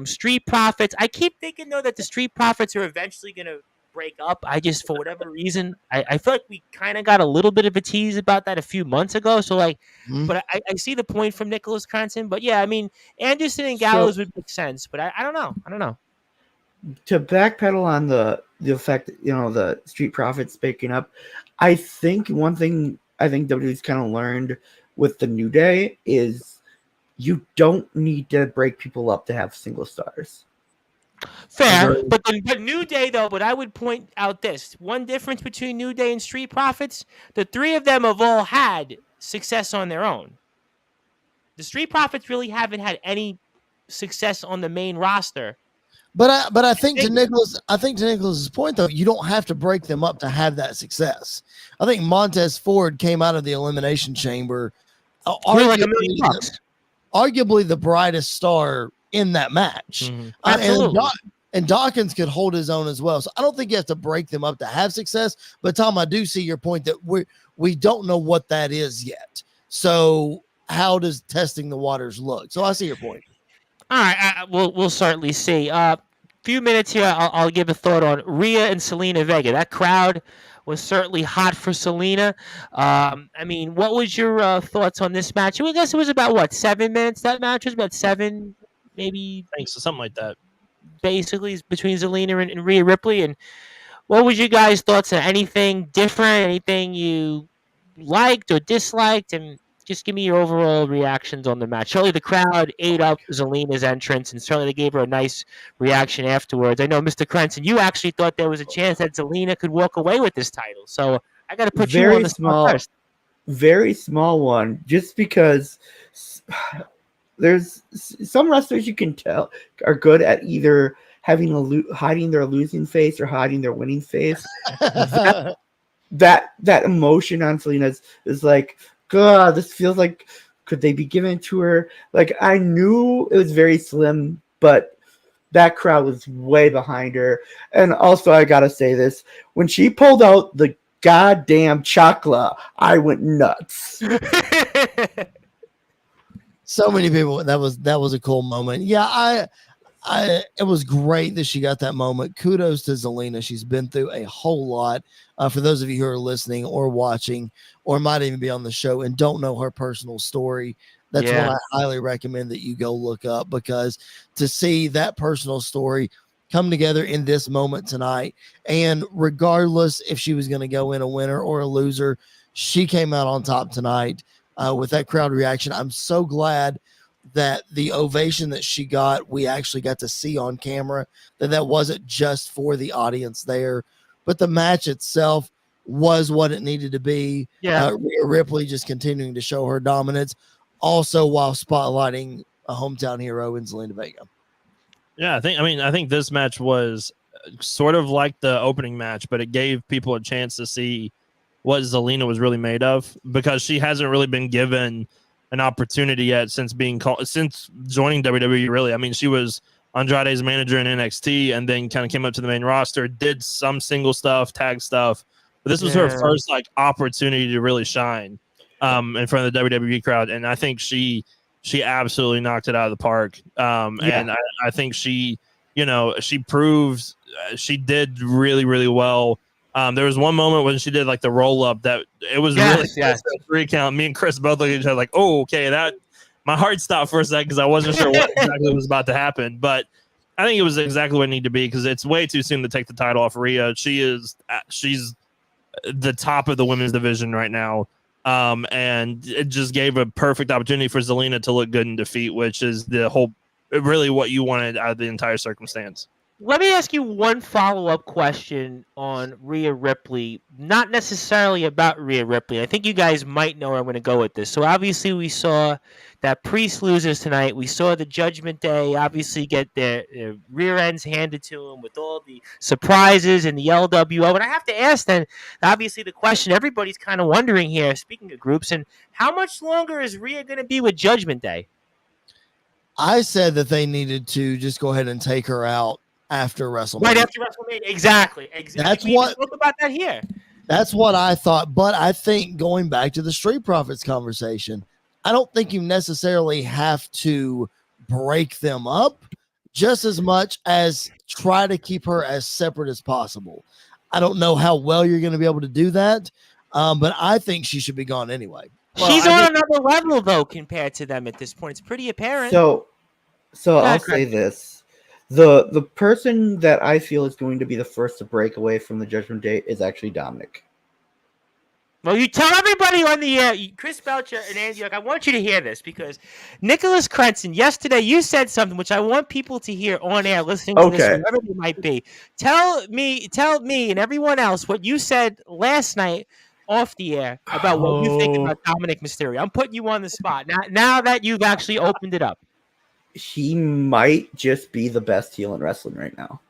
Street Profits. I keep thinking though that the Street Profits are eventually going to break up. I just, for whatever reason, I feel like we kind of got a little bit of a tease about that a few months ago. So like, but I see the point from Nicholas Cranson. But yeah, I mean, Anderson and Gallows would make sense. But I don't know. I don't know. To backpedal on the fact that, the Street Profits picking up, I think one thing WWE's kind of learned with the New Day is you don't need to break people up to have single stars. Fair, but New Day though. But I would point out this one difference between New Day and Street Profits: the three of them have all had success on their own. The Street Profits really haven't had any success on the main roster. But I think to Nicholas's point though, you don't have to break them up to have that success. I think Montez Ford came out of the Elimination Chamber arguably the brightest star in that match. Absolutely. And Dawkins could hold his own as well. So I don't think you have to break them up to have success. But Tom, I do see your point that we don't know what that is yet. So how does testing the waters look? So I see your point. All right, we'll certainly see. Few minutes here, I'll give a thought on Rhea and Selena Vega. That crowd was certainly hot for Selena. I mean, what was your thoughts on this match? I guess it was about 7 minutes. That match was about 7, maybe. I think so, something like that. Basically, between Zelina and Rhea Ripley. And what was your guys' thoughts on anything different? Anything you liked or disliked? And just give me your overall reactions on the match. Certainly the crowd ate up Zelina's entrance, and certainly they gave her a nice reaction afterwards. I know, Mr. Cranston, you actually thought there was a chance that Zelina could walk away with this title. So I got to put you on the spot first. Very small one, just because there's some wrestlers you can tell are good at either hiding their losing face or hiding their winning face. that emotion on Selena is like, God, this feels like, could they be given to her? Like, I knew it was very slim, but that crowd was way behind her. And also, I gotta say this, when she pulled out the goddamn chocolate, I went nuts. So many people. That was a cool moment. Yeah, it was great that she got that moment. Kudos to Zelina. She's been through a whole lot. For those of you who are listening or watching or might even be on the show and don't know her personal story, that's one I highly recommend that you go look up, because to see that personal story come together in this moment tonight, and regardless if she was going to go in a winner or a loser, she came out on top tonight with that crowd reaction. I'm so glad that the ovation that she got, we actually got to see on camera, that wasn't just for the audience there, but the match itself was what it needed to be. Rhea Ripley just continuing to show her dominance, also while spotlighting a hometown hero in Zelina Vega. Yeah, I think this match was sort of like the opening match, but it gave people a chance to see what Zelina was really made of, because she hasn't really been given an opportunity yet since joining WWE. Really, I mean, she was Andrade's manager in NXT, and then kind of came up to the main roster, did some single stuff, tag stuff, but this was her first like opportunity to really shine in front of the WWE crowd, and I think she absolutely knocked it out of the park. And I think she proved she did really, really well. There was one moment when she did like the roll up that it was really 3 count. Me and Chris both looked at each other like, oh, okay, that my heart stopped for a second because I wasn't sure what exactly was about to happen. But I think it was exactly what it needed to be because it's way too soon to take the title off Rhea. She's the top of the women's division right now. And it just gave a perfect opportunity for Zelina to look good in defeat, which is really what you wanted out of the entire circumstance. Let me ask you one follow-up question on Rhea Ripley, not necessarily about Rhea Ripley. I think you guys might know where I'm going to go with this. So obviously we saw that Priest loses tonight. We saw the Judgment Day obviously get their rear ends handed to them with all the surprises and the LWO. And I have to ask then, obviously the question everybody's kind of wondering here, speaking of groups, and how much longer is Rhea going to be with Judgment Day? I said that they needed to just go ahead and take her out after WrestleMania. Right after WrestleMania, exactly. That's we what spoke about that here. That's what I thought. But I think going back to the Street Profits conversation, I don't think you necessarily have to break them up just as much as try to keep her as separate as possible. I don't know how well you're going to be able to do that, but I think she should be gone anyway. Well, she's on another level, though, compared to them at this point. It's pretty apparent. So I'll say this. The person that I feel is going to be the first to break away from the Judgment Day is actually Dominic. Well, you tell everybody on the air, Chris Belcher and Andy, I want you to hear this because Nicholas Crenson, yesterday you said something which I want people to hear on air, listening to this, whoever it might be. Tell me, and everyone else what you said last night off the air about what you think about Dominic Mysterio. I'm putting you on the spot now that you've actually opened it up. He might just be the best heel in wrestling right now.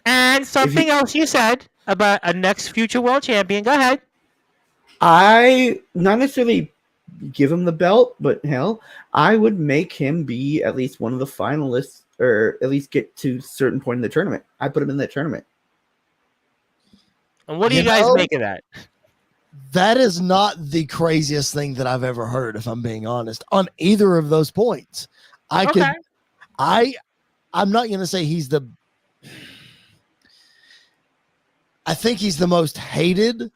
And something else you said about a next future world champion. Go ahead. I not necessarily give him the belt, but hell, I would make him be at least one of the finalists or at least get to a certain point in the tournament. I put him in that tournament. And what do you guys make of that? That is not the craziest thing that I've ever heard, if I'm being honest, on either of those points. I'm not going to say I think he's the most hated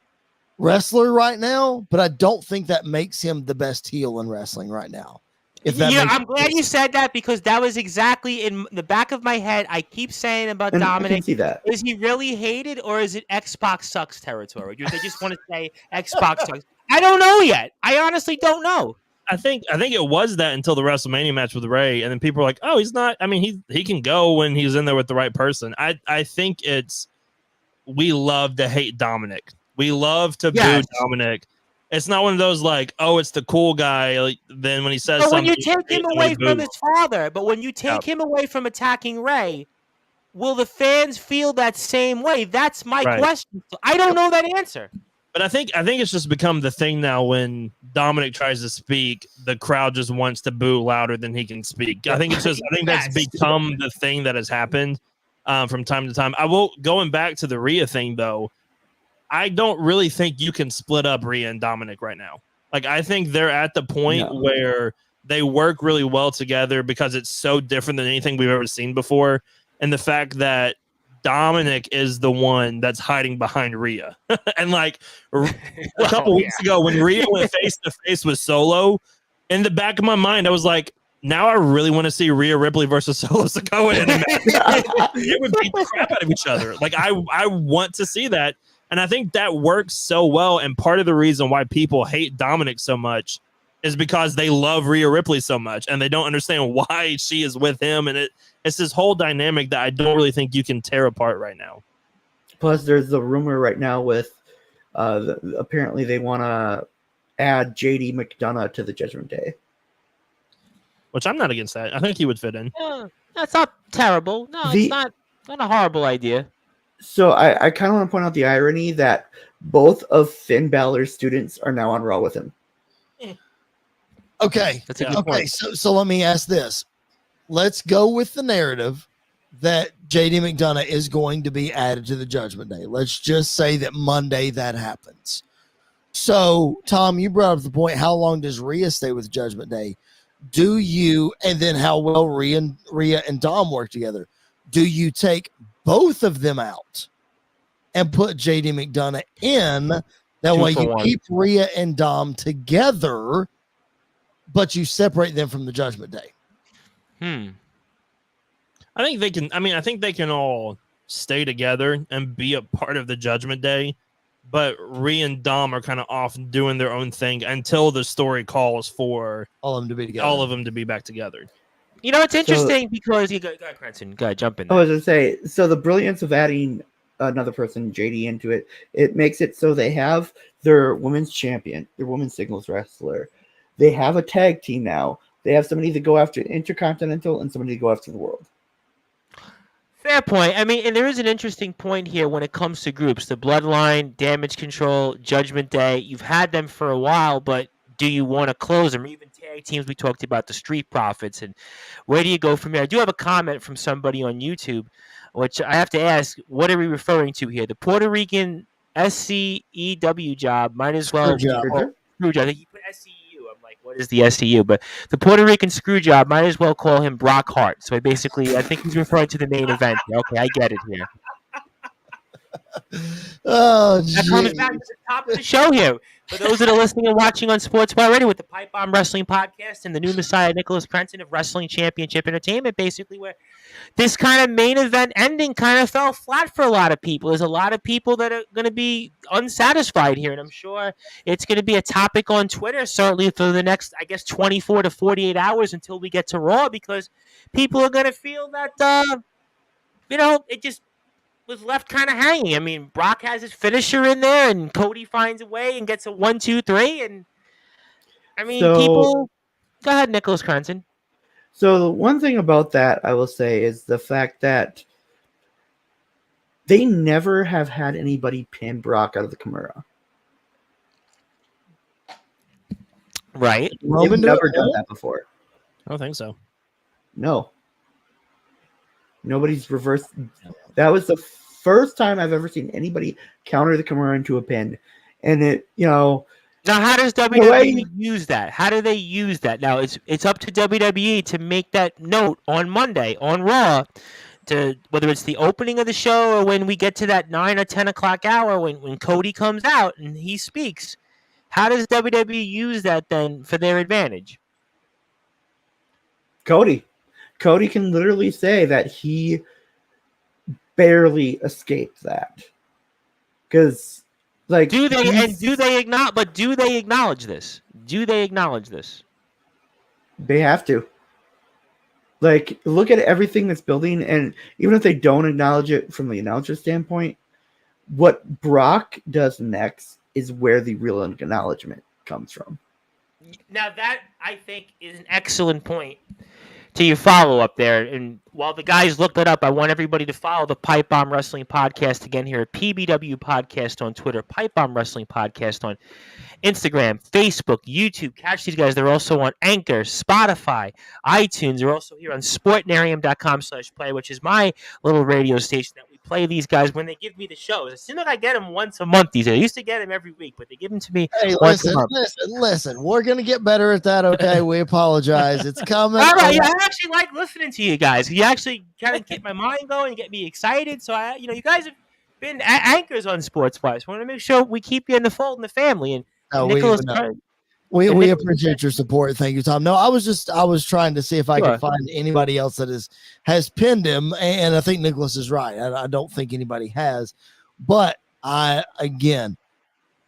wrestler right now, but I don't think that makes him the best heel in wrestling right now. I'm glad you said that because that was exactly in the back of my head. I keep saying about Dominic. I can see that. Is he really hated or is it Xbox sucks territory? They just want to say Xbox sucks. I don't know yet. I honestly don't know. I think it was that until the WrestleMania match with Ray, and then people were like, "Oh, he's not." I mean, he can go when he's in there with the right person. I think we love to hate Dominic. We love to boo Dominic. It's not one of those like, oh, it's the cool guy. Like, then when he says something, when you take him away from his father, but when you take him away from attacking Ray, will the fans feel that same way? That's my question. I don't know that answer. But I think it's just become the thing now. When Dominic tries to speak, the crowd just wants to boo louder than he can speak. I think that's become the thing that has happened from time to time. Going back to the Rhea thing though. I don't really think you can split up Rhea and Dominic right now. Like, I think they're at the point where they work really well together because it's so different than anything we've ever seen before. And the fact that Dominic is the one that's hiding behind Rhea. And like a couple weeks ago when Rhea went face to face with Solo, in the back of my mind, I was like, now I really want to see Rhea Ripley versus Solo Sikoa in a match. It would beat the crap out of each other. Like, I want to see that. And I think that works so well. And part of the reason why people hate Dominic so much is because they love Rhea Ripley so much and they don't understand why she is with him. And it's this whole dynamic that I don't really think you can tear apart right now. Plus, there's the rumor right now with apparently they want to add JD McDonough to the Judgment Day. Which I'm not against that. I think he would fit in. That's not terrible. No, it's not a horrible idea. So I kind of want to point out the irony that both of Finn Balor's students are now on Raw with him. Okay. That's a good point. So let me ask this. Let's go with the narrative that JD McDonough is going to be added to the Judgment Day. Let's just say that Monday that happens. So, Tom, you brought up the point, how long does Rhea stay with Judgment Day? Do you, and then how well Rhea and Dom work together? Do you take both of them out and put JD McDonough in? That way you keep Rhea and Dom together, but you separate them from the Judgment Day. I think they can. I mean, I think they can all stay together and be a part of the Judgment Day, but Rhea and Dom are kind of off doing their own thing until the story calls for all of them to be together. All of them to be back together. You know, it's interesting because you go ahead, Cranston. Go ahead, jump in there. I was going to say, so the brilliance of adding another person, JD, into it, it makes it so they have their women's champion, their women's singles wrestler. They have a tag team now. They have somebody to go after Intercontinental and somebody to go after the world. Fair point. I mean, and there is an interesting point here when it comes to groups. The Bloodline, Damage Control, Judgment Day, you've had them for a while, but do you want to close them? Or even tag teams, we talked about the Street Profits, and where do you go from here? I do have a comment from somebody on YouTube, which I have to ask, what are we referring to here? The Puerto Rican SCEW job, might as well be screw job. You put SCEU. I'm like, what is the SCU? But the Puerto Rican screw job, might as well call him Brock Hart. So basically, I think he's referring to the main event. Okay, I get it here. Oh, that comes back to the top of the show here. For those that are listening and watching on Sportzwire Radio with the Pipe Bomb Wrestling Podcast and the new Messiah Nicholas Crenton of Wrestling Championship Entertainment, basically where this kind of main event ending kind of fell flat for a lot of people. There's a lot of people that are going to be unsatisfied here, and I'm sure it's going to be a topic on Twitter, certainly for the next, I guess, 24 to 48 hours until we get to Raw, because people are going to feel that, it just was left kind of hanging. I mean, Brock has his finisher in there, and Cody finds a way and gets a 1, 2, 3. And I mean, people. Go ahead, Nicholas Crenton. So the one thing about that I will say is the fact that they never have had anybody pin Brock out of the Kimura. Right. They've never done that before. I don't think so. No. Nobody's reversed. That was the first time I've ever seen anybody counter the Kimura into a pin. And it, Now, how does WWE use that? How do they use that? Now, it's up to WWE to make that note on Monday on Raw, to whether it's the opening of the show or when we get to that 9 or 10 o'clock hour when Cody comes out and he speaks. How does WWE use that then for their advantage? Cody can literally say that he barely escaped that. Because, like, do they acknowledge this? Do they acknowledge this? They have to. Like, look at everything that's building, and even if they don't acknowledge it from the announcer standpoint, what Brock does next is where the real acknowledgement comes from. Now, that, I think, is an excellent point to your follow-up there. And while the guys look that up, I want everybody to follow the Pipe Bomb Wrestling Podcast again here at PBW Podcast on Twitter, Pipe Bomb Wrestling Podcast on Instagram, Facebook, YouTube. Catch these guys. They're also on Anchor, Spotify, iTunes. They're also here on sportnarium.com/play, which is my little radio station that we play these guys when they give me the shows. It seems like I get them once a month these days. I used to get them every week, but they give them to me once a month. Listen. We're going to get better at that, okay? We apologize. It's coming. All right, I actually like listening to you guys. You actually kind of get my mind going and get me excited. So, you guys have been anchors on Sportswire. So I want to make sure we keep you in the fold in the family. And Nicholas, we appreciate your support. Thank you, Tom. No, I was trying to see if I could find anybody else that has pinned him, and I think Nicholas is right. I don't think anybody has, but again,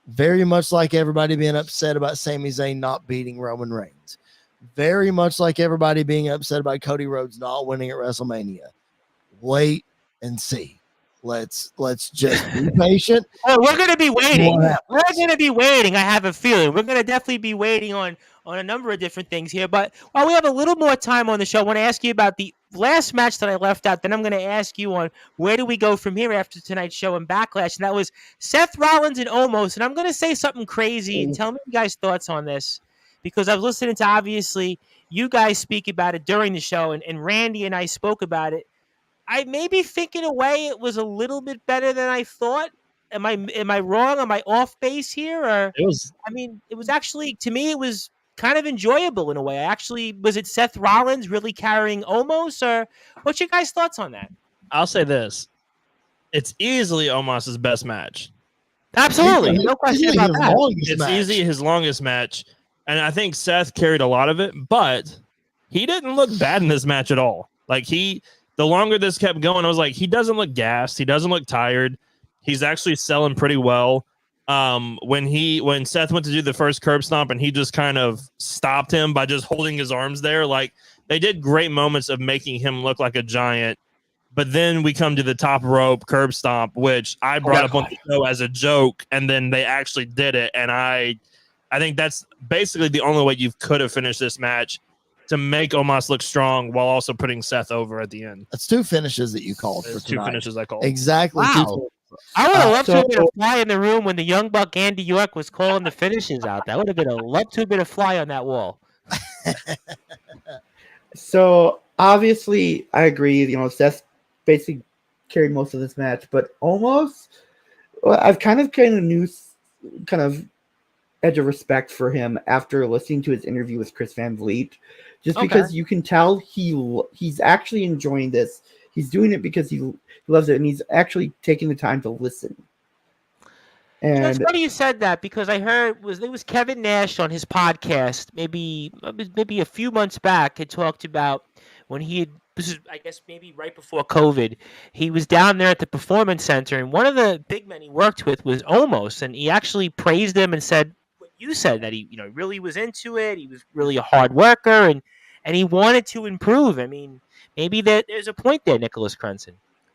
very much like everybody being upset about Sami Zayn not beating Roman Reigns, very much like everybody being upset about Cody Rhodes not winning at WrestleMania. Wait and see. Let's just be patient. Oh, we're going to be waiting. We're going to be waiting. I have a feeling we're going to definitely be waiting on a number of different things here. But while we have a little more time on the show, I want to ask you about the last match that I left out. Then I'm going to ask you on where do we go from here after tonight's show and Backlash. And that was Seth Rollins and Omos. And I'm going to say something crazy and tell me you guys' thoughts on this, because I was listening to, obviously, you guys speak about it during the show, and Randy and I spoke about it. I maybe think in a way it was a little bit better than I thought. Am I wrong? Am I off base here? Or It was. I mean, it was actually to me it was kind of enjoyable in a way. I actually was it Seth Rollins really carrying Omos, or what's your guys' thoughts on that? I'll say this: it's easily Omos's best match. Absolutely, no question Easily about his that. longest It's match. easy his longest match, and I think Seth carried a lot of it, but he didn't look bad in this match at all. Like the longer this kept going, I was like, he doesn't look gassed, he doesn't look tired. He's actually selling pretty well. When Seth went to do the first curb stomp and he just kind of stopped him by just holding his arms there, like they did great moments of making him look like a giant. But then we come to the top rope curb stomp, which I brought up on the show as a joke, and then they actually did it. And I think that's basically the only way you could have finished this match, to make Omos look strong while also putting Seth over at the end. That's two finishes that you called for There's two tonight. finishes I called. Exactly. Wow. I would have loved to so- have been a fly in the room when the Young Buck Andy York was calling the finishes out. That would have been loved to have been a fly on that wall. So obviously, I agree. You know, Seth basically carried most of this match, but almost, well, I've kind of gained a new kind of edge of respect for him after listening to his interview with Chris Van Vliet, just because you can tell he's actually enjoying this. He's doing it because he loves it, and he's actually taking the time to listen. And It's funny you said that, because I heard it was Kevin Nash on his podcast maybe a few months back had talked about when this is I guess maybe right before COVID, he was down there at the Performance Center, and one of the big men he worked with was Omos, and he actually praised him and said what you said, that he really was into it. He was really a hard worker, and he wanted to improve. I mean, maybe there's a point there, Nicholas Crenson.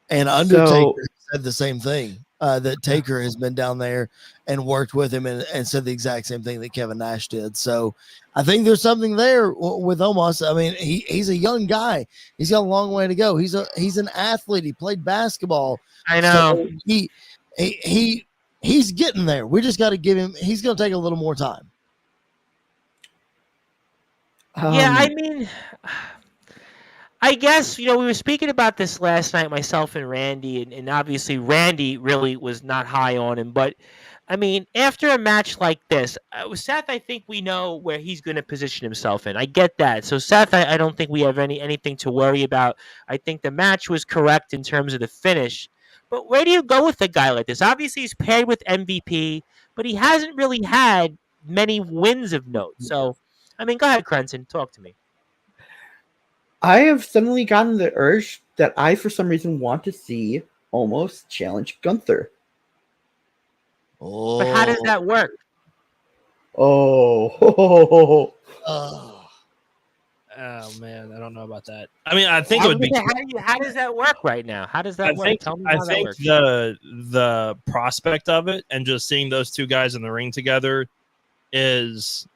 And Undertaker said the same thing. That Taker has been down there and worked with him and said the exact same thing that Kevin Nash did. So I think there's something there with Omos. I mean, he's a young guy. He's got a long way to go. He's an athlete. He played basketball. I know. So he's getting there. We just got to give him. He's going to take a little more time. Yeah, I mean, I guess, we were speaking about this last night, myself and Randy, and obviously Randy really was not high on him. But, I mean, after a match like this, Seth, I think we know where he's going to position himself in. I get that. So, Seth, I don't think we have anything to worry about. I think the match was correct in terms of the finish. But where do you go with a guy like this? Obviously, he's paired with MVP, but he hasn't really had many wins of note. So, I mean, go ahead, Crenson, talk to me. I have suddenly gotten the urge that I, for some reason, want to see Omos challenge Gunther. Oh, But how does that work? Oh, Oh man, I don't know about that. I mean, I think it would be. How does that work right now? How does that work? Tell me how that works. the prospect of it and just seeing those two guys in the ring together is,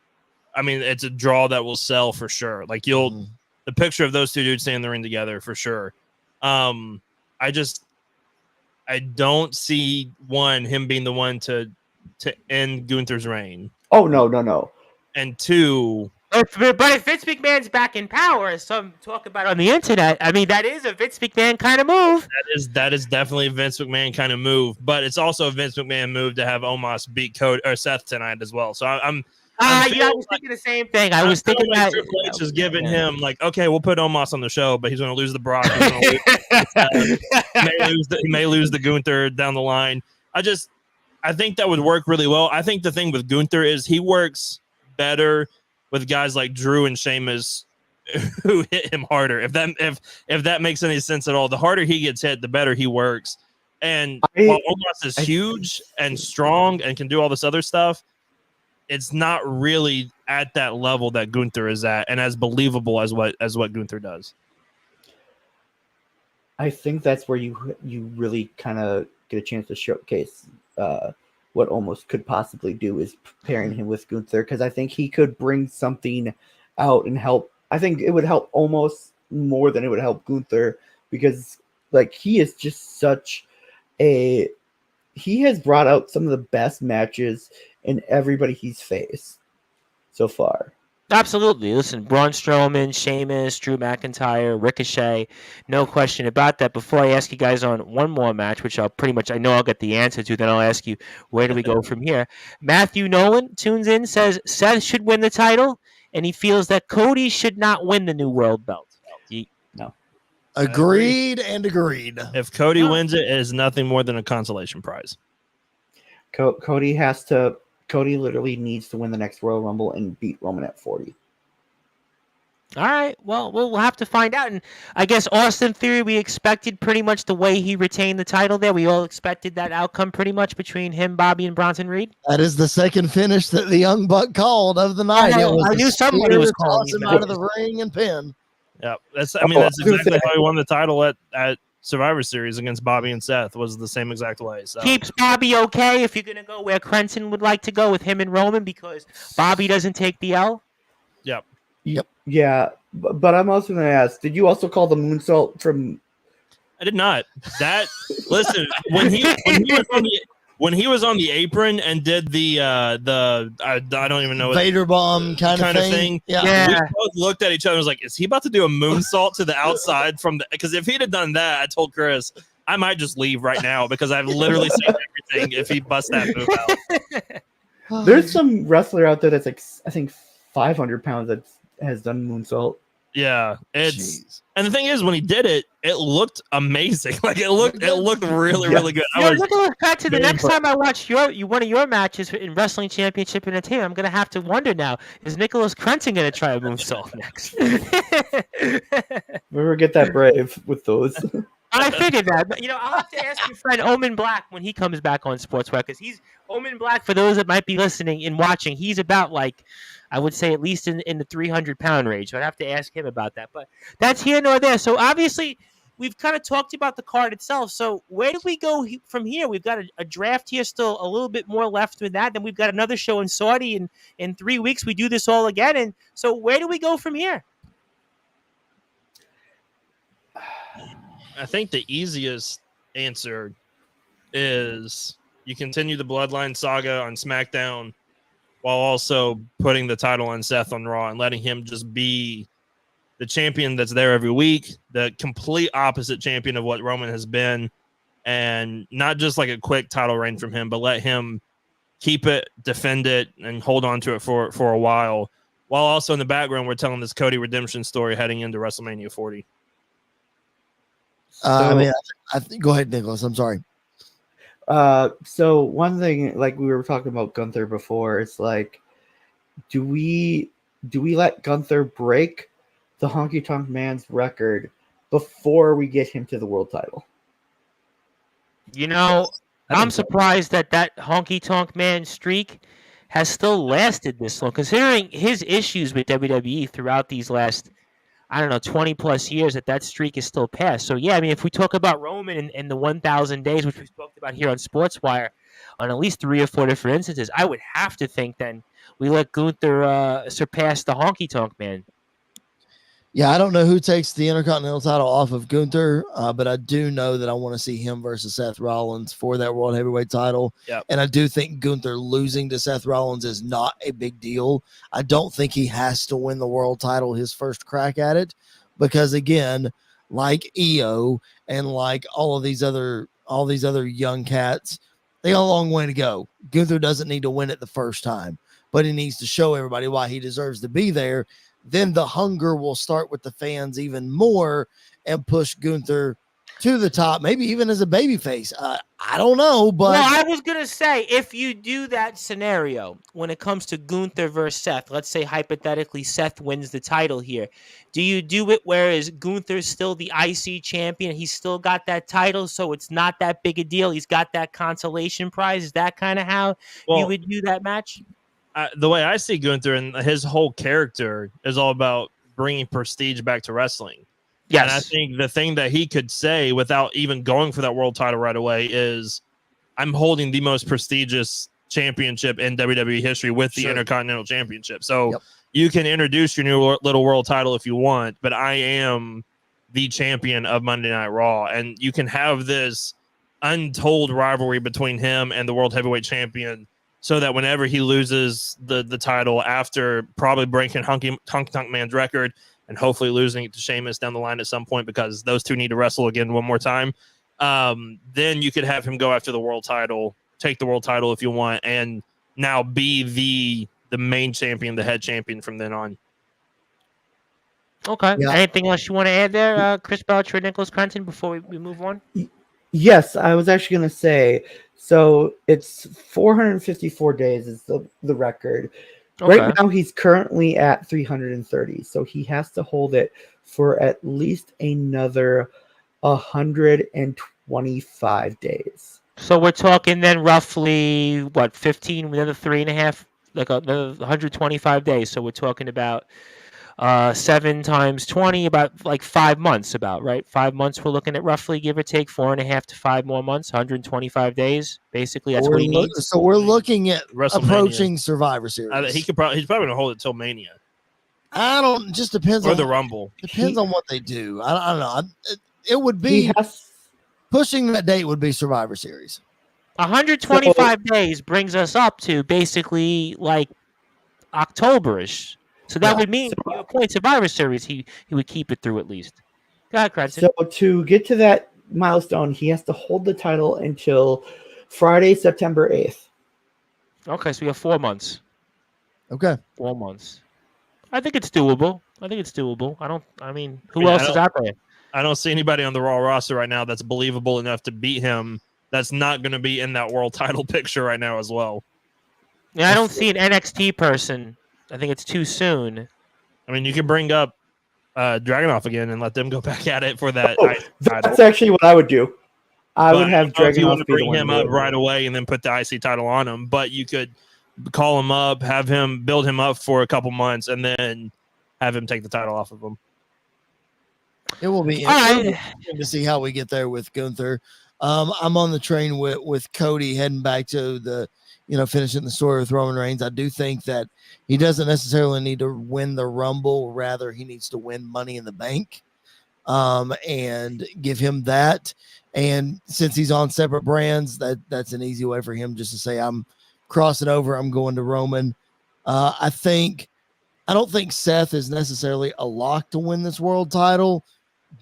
I mean, it's a draw that will sell for sure. Like the picture of those two dudes standing in the ring together for sure. I don't see him being the one to end Gunther's reign. Oh no. And two, but if Vince McMahon's back in power, as some talk about on the internet, I mean, that is a Vince McMahon kind of move. That is definitely a Vince McMahon kind of move, but it's also a Vince McMahon move to have Omos beat Seth tonight as well. So I was thinking the same thing. I was thinking that Triple H is giving him like, okay, we'll put Omos on the show, but he's going to lose the Brock. He may lose the Gunther down the line. I think that would work really well. I think the thing with Gunther is he works better with guys like Drew and Sheamus who hit him harder. If that makes any sense at all, the harder he gets hit, the better he works. And while Omos is huge and strong and can do all this other stuff, it's not really at that level that Gunther is at, and as believable as what Gunther does. I think that's where you really kind of get a chance to showcase what Omos could possibly do, is pairing him with Gunther, because I think he could bring something out and help. I think it would help Omos more than it would help Gunther, because like he is just he has brought out some of the best matches in everybody he's faced so far. Absolutely. Listen, Braun Strowman, Sheamus, Drew McIntyre, Ricochet, no question about that. Before I ask you guys on one more match, which I know I'll get the answer to, then I'll ask you, where do we go from here? Matthew Nolan tunes in, says Seth should win the title, and he feels that Cody should not win the new world belt. No. Agreed and agreed. If Cody wins it, it is nothing more than a consolation prize. Cody literally needs to win the next Royal Rumble and beat Roman at 40. All right. Well, we'll have to find out. And I guess Austin Theory, we expected pretty much the way he retained the title there. We all expected that outcome pretty much between him, Bobby, and Bronson Reed. That is the second finish that the Young Buck called of the night. I knew somebody was calling him out of the ring and pin. Yeah, that's exactly how he won the title at Survivor Series against Bobby and Seth. Was the same exact way. So keeps Bobby okay if you're gonna go where Crenton would like to go with him and Roman because Bobby doesn't take the L. Yep. Yeah, but I'm also going to ask: did you also call the moonsault from? I did not. Listen, when he was on the apron and did the I don't even know what Vader bomb kind of thing. Yeah. We both looked at each other and was like, is he about to do a moonsault to the outside from the? Because if he'd have done that, I told Chris I might just leave right now because I've literally seen everything. If he busts that move out, there's some wrestler out there that's like I think 500 pounds that has done moonsault. Yeah, and the thing is, when he did it, it looked amazing. Like it looked really good. Look back to the next time I watch one of your matches in Wrestling Championship Entertainment. I'm gonna have to wonder now: is Nicholas Crenton gonna try a moonsault next? Never get that brave with those. I figured that, but I'll have to ask your friend Omen Black when he comes back on Sportswire because he's Omen Black. For those that might be listening and watching, he's about I would say at least in the 300-pound range. So I'd have to ask him about that. But that's here nor there. So obviously, we've kind of talked about the card itself. So where do we go from here? We've got a draft here, still a little bit more left with that. Then we've got another show in Saudi, and in 3 weeks we do this all again. And so where do we go from here? I think the easiest answer is you continue the Bloodline saga on SmackDown while also putting the title on Seth on Raw and letting him just be the champion that's there every week, the complete opposite champion of what Roman has been, and not just like a quick title reign from him, but let him keep it, defend it, and hold on to it for a while also in the background we're telling this Cody redemption story heading into WrestleMania 40. Go ahead, Nicholas. I'm sorry. So one thing, like we were talking about Gunther before, it's like, do we let Gunther break the Honky Tonk Man's record before we get him to the world title? I'm surprised that Honky Tonk Man streak has still lasted this long, considering his issues with WWE throughout these last 20 plus years that streak is still passed. So yeah, I mean, if we talk about Roman and the 1,000 days, which we spoke about here on Sportswire on at least 3 or 4 different instances, I would have to think then we let Gunther surpass the Honky Tonk Man. Yeah, I don't know who takes the Intercontinental title off of Gunther, but I do know that I want to see him versus Seth Rollins for that World Heavyweight title. Yep. And I do think Gunther losing to Seth Rollins is not a big deal. I don't think he has to win the world title his first crack at it because, again, like EO and like all these other young cats, they got a long way to go. Gunther doesn't need to win it the first time, but he needs to show everybody why he deserves to be there. Then the hunger will start with the fans even more and push Gunther to the top, maybe even as a babyface. I don't know, but well, I was gonna say if you do that scenario when it comes to Gunther versus Seth, let's say hypothetically Seth wins the title here. Do you do it whereas Gunther's still the IC champion? He's still got that title, so it's not that big a deal. He's got that consolation prize. Is that kind of how you would do that match? The way I see Gunther and his whole character is all about bringing prestige back to wrestling. Yes. And I think the thing that he could say without even going for that world title right away is, I'm holding the most prestigious championship in WWE history with the Intercontinental Championship. So you can introduce your new little world title if you want, but I am the champion of Monday Night Raw. And you can have this untold rivalry between him and the World Heavyweight Champion so that whenever he loses the title after probably breaking Honky Tonk Man's record and hopefully losing it to Sheamus down the line at some point, because those two need to wrestle again one more time, then you could have him go after the world title, take the world title if you want, and now be the main champion, the head champion from then on. Okay. Yeah. Anything else you want to add there, Chris Belcher, Nicholas Crenton, before we move on? Yes, I was actually going to say, so it's 454 days is the record. Okay. Right now, he's currently at 330, so he has to hold it for at least another 125 days. So we're talking then roughly, 15, another 3.5, like another 125 days. So we're talking about 7 times 20, about like 5 months, right? 5 months we're looking at roughly, give or take 4.5 to 5 more months, 125 days. Basically, that's what he needs. So we're looking at WrestleMania. approaching Survivor Series. He's probably going to hold it till Mania Just depends or on the Rumble. Depends on what they do. I don't know. It would be pushing that date would be Survivor Series. 125 days brings us up to basically like October-ish. So that would mean your point Survivor Series, he would keep it through at least. Go ahead, Crenton. So to get to that milestone, he has to hold the title until Friday, September 8th. Okay, so we have 4 months. Okay. 4 months. I think it's doable. Who else is out there? I don't see anybody on the Raw roster right now that's believable enough to beat him. That's not going to be in that world title picture right now as well. Yeah, I don't see an NXT person. I think it's too soon. I mean, you can bring up Dragunov again and let them go back at it for that. That's actually what I would do. I would have Dragunov bring him up right away and then put the IC title on him. But you could call him up, have him build him up for a couple months, and then have him take the title off of him. It will be interesting to see how we get there with Gunther. I'm on the train with Cody heading back to the, finishing the story with Roman Reigns. I do think that he doesn't necessarily need to win the Rumble. Rather, he needs to win Money in the Bank, and give him that. And since he's on separate brands, that's an easy way for him just to say, I'm crossing over. I'm going to Roman. I don't think Seth is necessarily a lock to win this world title.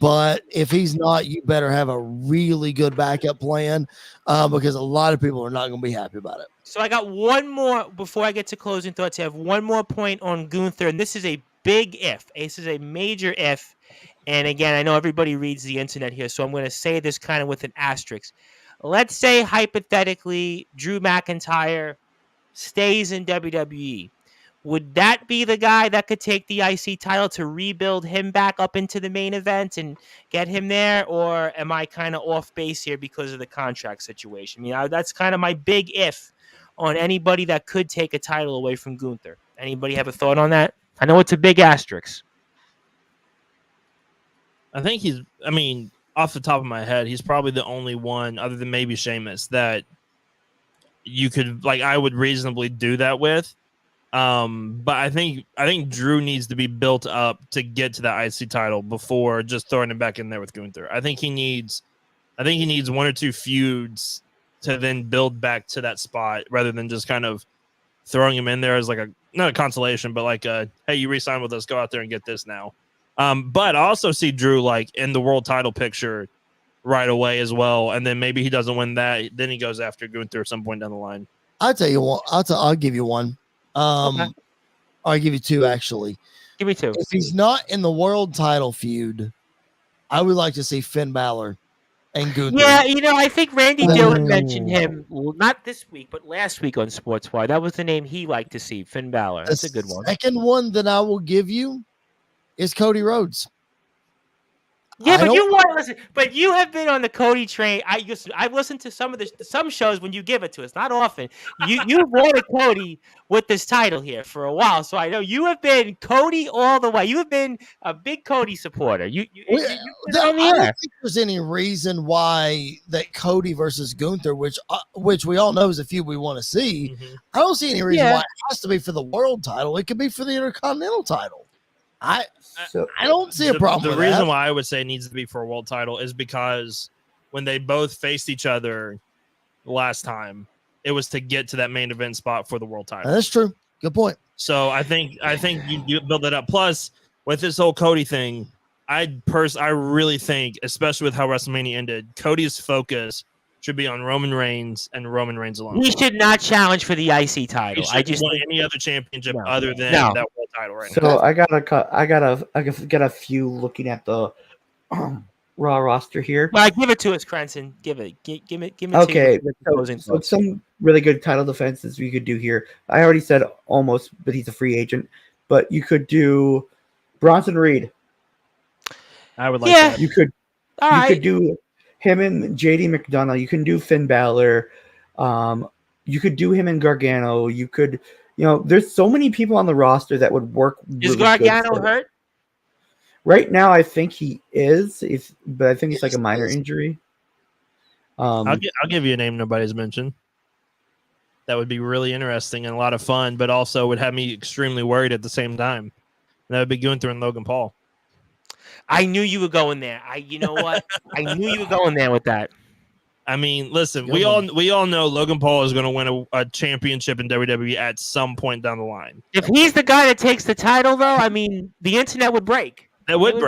But if he's not, you better have a really good backup plan, because a lot of people are not going to be happy about it. So I got one more before I get to closing thoughts. I have one more point on Gunther, and this is a big if. This is a major if. And again, I know everybody reads the internet here, so I'm going to say this kind of with an asterisk. Let's say, hypothetically, Drew McIntyre stays in WWE. Would that be the guy that could take the IC title to rebuild him back up into the main event and get him there? Or am I kind of off base here because of the contract situation? That's kind of my big if on anybody that could take a title away from Gunther. Anybody have a thought on that? I know it's a big asterisk. I think off the top of my head, he's probably the only one, other than maybe Sheamus, that you could, I would reasonably do that with. But I think Drew needs to be built up to get to that IC title before just throwing him back in there with Gunther. I think he needs 1 or 2 feuds to then build back to that spot, rather than just kind of throwing him in there as not a consolation, but hey, you re-sign with us, go out there and get this now. But I also see Drew in the world title picture right away as well, and then maybe he doesn't win that, then he goes after Gunther at some point down the line. I'll tell you what. I'll give you one. Okay. I'll give you 2 actually. Give me 2. If he's not in the world title feud, I would like to see Finn Balor and Gunther. Yeah, I think Randy Dillon mentioned him, not this week, but last week on Sportswire. That was the name he liked to see, Finn Balor. That's a good one. The second one that I will give you is Cody Rhodes. Yeah, but you want to listen. But you have been on the Cody train. I've listened to some shows when you give it to us. Not often. You've wanted Cody with this title here for a while, so I know you have been Cody all the way. You have been a big Cody supporter. I don't think there's any reason why that Cody versus Gunther, which we all know is a feud we want to see. Mm-hmm. I don't see any reason why it has to be for the world title. It could be for the Intercontinental title. I don't see a problem with that. The reason why I would say it needs to be for a world title is because when they both faced each other last time, It was to get to that main event spot for the world title. That's true. Good point. So I think you build that up. Plus, with this whole Cody thing, I really think, especially with how WrestleMania ended, Cody's focus should be on Roman Reigns and Roman Reigns alone. He should not challenge for the IC title. I just want any other championship other than that world title right now. So I got a few looking at the Raw roster here. Well, give it to us, Crenson. Give it. Okay, so some really good title defenses we could do here. I already said almost, but he's a free agent. But you could do Bronson Reed. I would like that. You could do him and JD McDonough. You can do Finn Balor. You could do him and Gargano. You could, there's so many people on the roster that would work. Is Gargano hurt? Right now, I think he is, but I think it's like a minor injury. I'll give you a name nobody's mentioned. That would be really interesting and a lot of fun, but also would have me extremely worried at the same time. And that would be Gunther and Logan Paul. I knew you were going there. You know what? I knew you were going there with that. I mean, listen, we all know Logan Paul is going to win a championship in WWE at some point down the line. If he's the guy that takes the title, though, I mean, the internet would break. It would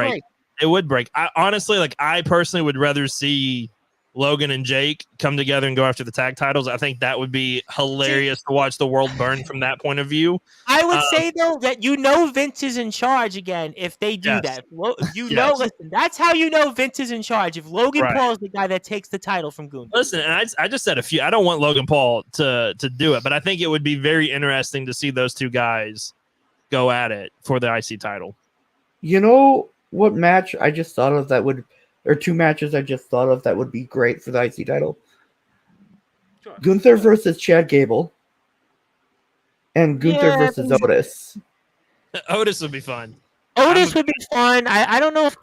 break. I personally would rather see Logan and Jake come together and go after the tag titles. I think that would be hilarious to watch the world burn from that point of view. I would say, though, that Vince is in charge again if they do that. Listen, that's how you know Vince is in charge. If Logan Paul is the guy that takes the title from Gunther. Listen, and I just said a few. I don't want Logan Paul to do it, but I think it would be very interesting to see those two guys go at it for the IC title. You know what match I just thought of or two matches I just thought of that would be great for the IC title? Sure. Gunther versus Chad Gable and Gunther versus Otis. Otis would be fun. Would be fun. I don't know if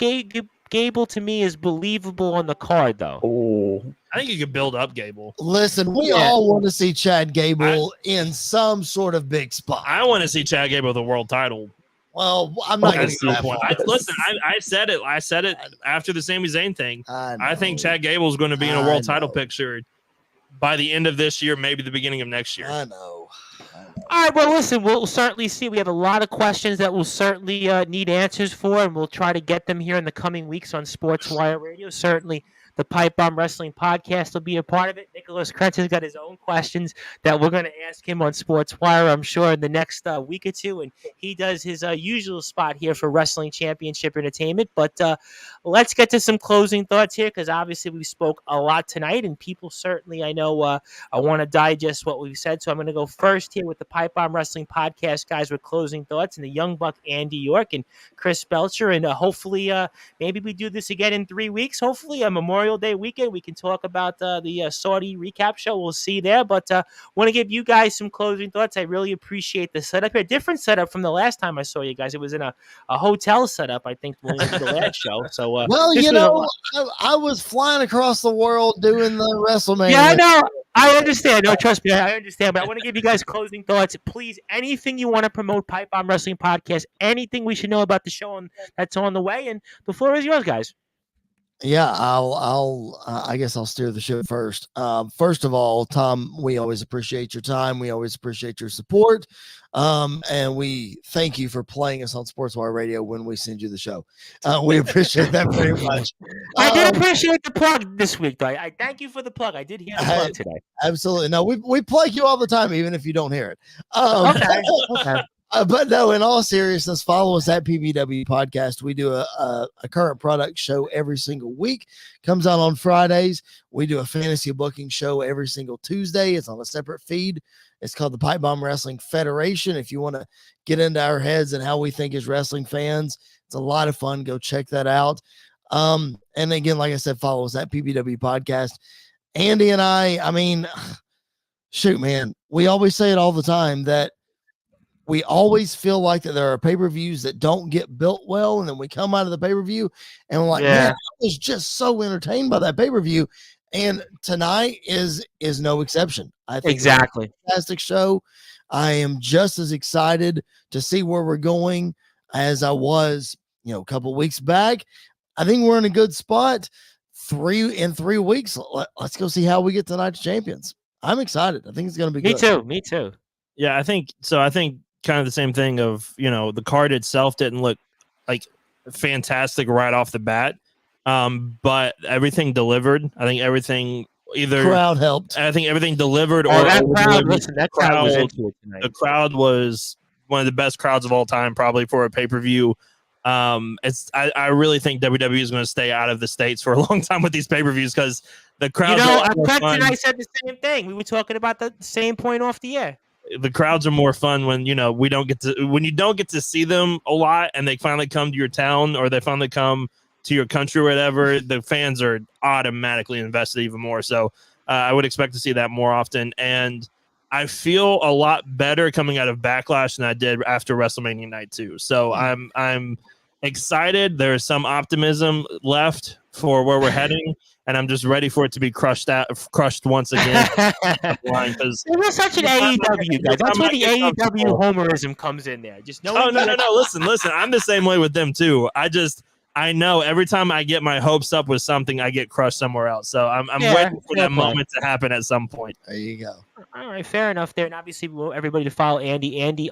Gable to me is believable on the card, though. Oh, I think you could build up Gable. Listen, we all want to see Chad Gable in some sort of big spot. I want to see Chad Gable with the world title. Well, I'm not going to say that. Listen, I said it. I said it after the Sami Zayn thing. I think Chad Gable is going to be in a world title picture by the end of this year, maybe the beginning of next year. I know. All right, well, listen, we'll certainly see. We have a lot of questions that we'll certainly need answers for, and we'll try to get them here in the coming weeks on Sportswire Radio. Certainly, the Pipe Bomb Wrestling Podcast will be a part of it. Nicholas Krentz has got his own questions that we're going to ask him on Sportswire, I'm sure, in the next week or two. And he does his usual spot here for Wrestling Championship Entertainment. But let's get to some closing thoughts here, because obviously we spoke a lot tonight, and people certainly, I know, I want to digest what we've said. So I'm going to go first here with the Pipe Bomb Wrestling Podcast guys with closing thoughts, and the Young Buck Andy York and Chris Belcher. And hopefully maybe we do this again in 3 weeks. Hopefully a Memorial Day weekend we can talk about the Saudi recap show. We'll see there, but want to give you guys some closing thoughts. I really appreciate the setup here. Different setup from the last time I saw you guys. It was in a hotel setup, I think, when we went to the last show. So well, I was flying across the world doing the WrestleMania. Yeah, I know. I understand. No, trust me, I understand. But I want to give you guys closing thoughts. Please, anything you want to promote, Pipe Bomb Wrestling Podcast, anything we should know about the show that's on the way, and the floor is yours, guys. Yeah, I guess I'll steer the ship first. First of all, Tom, we always appreciate your time. We always appreciate your support. And we thank you for playing us on Sportswire Radio when we send you the show. We appreciate that very much. I did appreciate the plug this week, though. I thank you for the plug. I did hear the plug today. Absolutely. No, we plug you all the time, even if you don't hear it. Okay. But no, in all seriousness, follow us at PBW Podcast. We do a current product show every single week. Comes out on Fridays. We do a fantasy booking show every single Tuesday. It's on a separate feed. It's called the Pipe Bomb Wrestling Federation. If you want to get into our heads and how we think as wrestling fans, it's a lot of fun. Go check that out. And again, like I said, follow us at PBW Podcast. Andy and I mean, shoot, man, we always say it all the time that we always feel like that there are pay-per-views that don't get built well, and then we come out of the pay-per-view and we're like, man, I was just so entertained by that pay-per-view. And tonight is no exception. I think exactly. It's a fantastic show. I am just as excited to see where we're going as I was, a couple weeks back. I think we're in a good spot. In 3 weeks, let's go see how we get to Night of Champions. I'm excited. I think it's going to be Me good. too. Me too. Yeah, I think so. I think kind of the same thing of, the card itself didn't look like fantastic right off the bat. But everything delivered. I think everything Crowd helped. I think everything delivered Oh, or that crowd! over-delivered. Listen, that crowd was into it tonight. The crowd was one of the best crowds of all time, probably for a pay-per-view. I really think WWE is going to stay out of the States for a long time with these pay-per-views because the crowds Craig and I said the same thing. We were talking about the same point off the air. The crowds are more fun when you don't get to see them a lot and they finally come to your town or they finally come to your country or whatever. The fans are automatically invested even more. So I would expect to see that more often. And I feel a lot better coming out of Backlash than I did after WrestleMania Night 2. So I'm excited. There's some optimism left for where we're heading, and I'm just ready for it to be crushed once again. It was such an AEW guy. That's where the AEW homerism comes in there. Just no. Listen. I'm the same way with them too. I know every time I get my hopes up with something, I get crushed somewhere else. So I'm waiting for that moment to happen at some point. There you go. All right, fair enough there. And obviously, we want everybody to follow Andy_PWP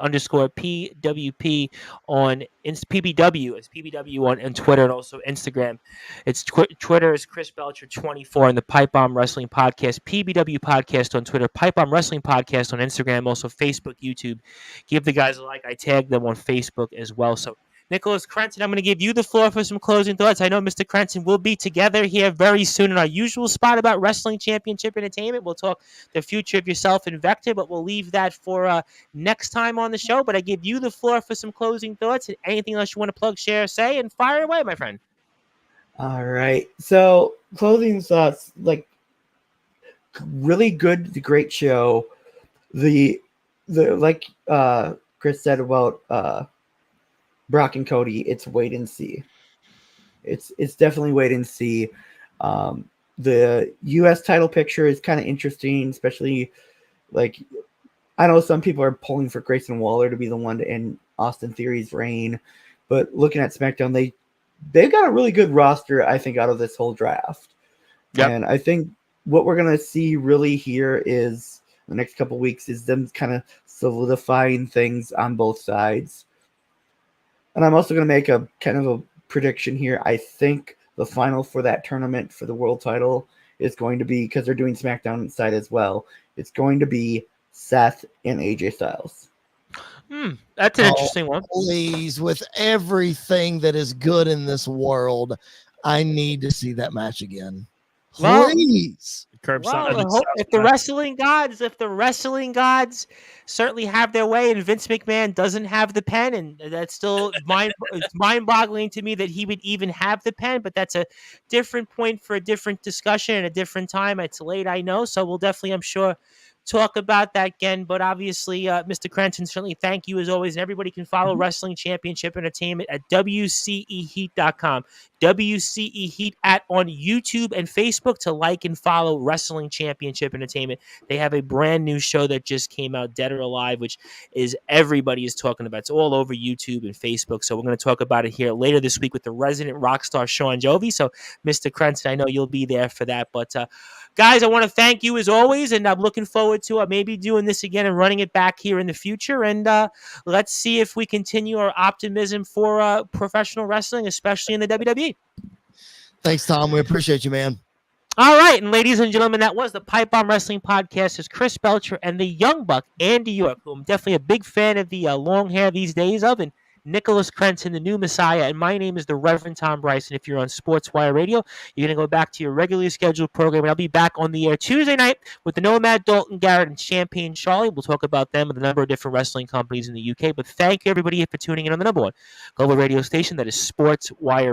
on PBW. It's PBW on Twitter and also Instagram. It's Twitter is Chris Belcher 24 and the Pipe Bomb Wrestling Podcast, PBW Podcast on Twitter, Pipe Bomb Wrestling Podcast on Instagram, also Facebook, YouTube. Give the guys a like. I tagged them on Facebook as well. So, Nicholas Crenson, I'm going to give you the floor for some closing thoughts. I know Mr. Crenson will be together here very soon in our usual spot about Wrestling Championship Entertainment. We'll talk the future of yourself and Vector, but we'll leave that for next time on the show. But I give you the floor for some closing thoughts and anything else you want to plug, share, say, and fire away, my friend. All right. So closing thoughts, really good, great show. The like Chris said about Brock and Cody, it's wait and see. It's definitely wait and see. The U.S. title picture is kind of interesting, especially I know some people are pulling for Grayson Waller to be the one to end Austin Theory's reign, but looking at SmackDown, they've got a really good roster, I think, out of this whole draft. Yep. And I think what we're gonna see really here is the next couple weeks is them kind of solidifying things on both sides. And I'm also going to make a kind of a prediction here. I think the final for that tournament for the world title is going to be, because they're doing SmackDown side as well, it's going to be Seth and AJ Styles. That's an interesting one. Please, with everything that is good in this world, I need to see that match again. Please. If the wrestling gods certainly have their way, and Vince McMahon doesn't have the pen, and that's still mind-boggling to me that he would even have the pen. But that's a different point for a different discussion at a different time. It's late, I know, so we'll definitely, I'm sure, talk about that again. But obviously, Mr. Crenson, certainly thank you as always. And everybody can follow Wrestling Championship Entertainment at WCEHeat.com. WCE Heat on YouTube and Facebook to like and follow Wrestling Championship Entertainment. They have a brand new show that just came out, Dead or Alive, which is everybody is talking about. It's all over YouTube and Facebook. So we're going to talk about it here later this week with the resident rock star Sean Jovi. So Mr. Crenson, I know you'll be there for that. But guys, I want to thank you as always, and I'm looking forward to maybe doing this again and running it back here in the future. And let's see if we continue our optimism for professional wrestling, especially in the WWE. Thanks, Tom. We appreciate you, man. All right, and ladies and gentlemen, that was the Pipe Bomb Wrestling Podcast. It's Chris Belcher and the Young Buck, Andy York, who I'm definitely a big fan of the long hair these days of, and Nicholas Crenson, the new Messiah, and my name is the Reverend Tom Bryson. If you're on Sportswire Radio, you're going to go back to your regularly scheduled program, and I'll be back on the air Tuesday night with the Nomad, Dalton Garrett, and Champagne Charlie. We'll talk about them and a number of different wrestling companies in the UK, but thank you, everybody, for tuning in on the number one global radio station that is Sportswire.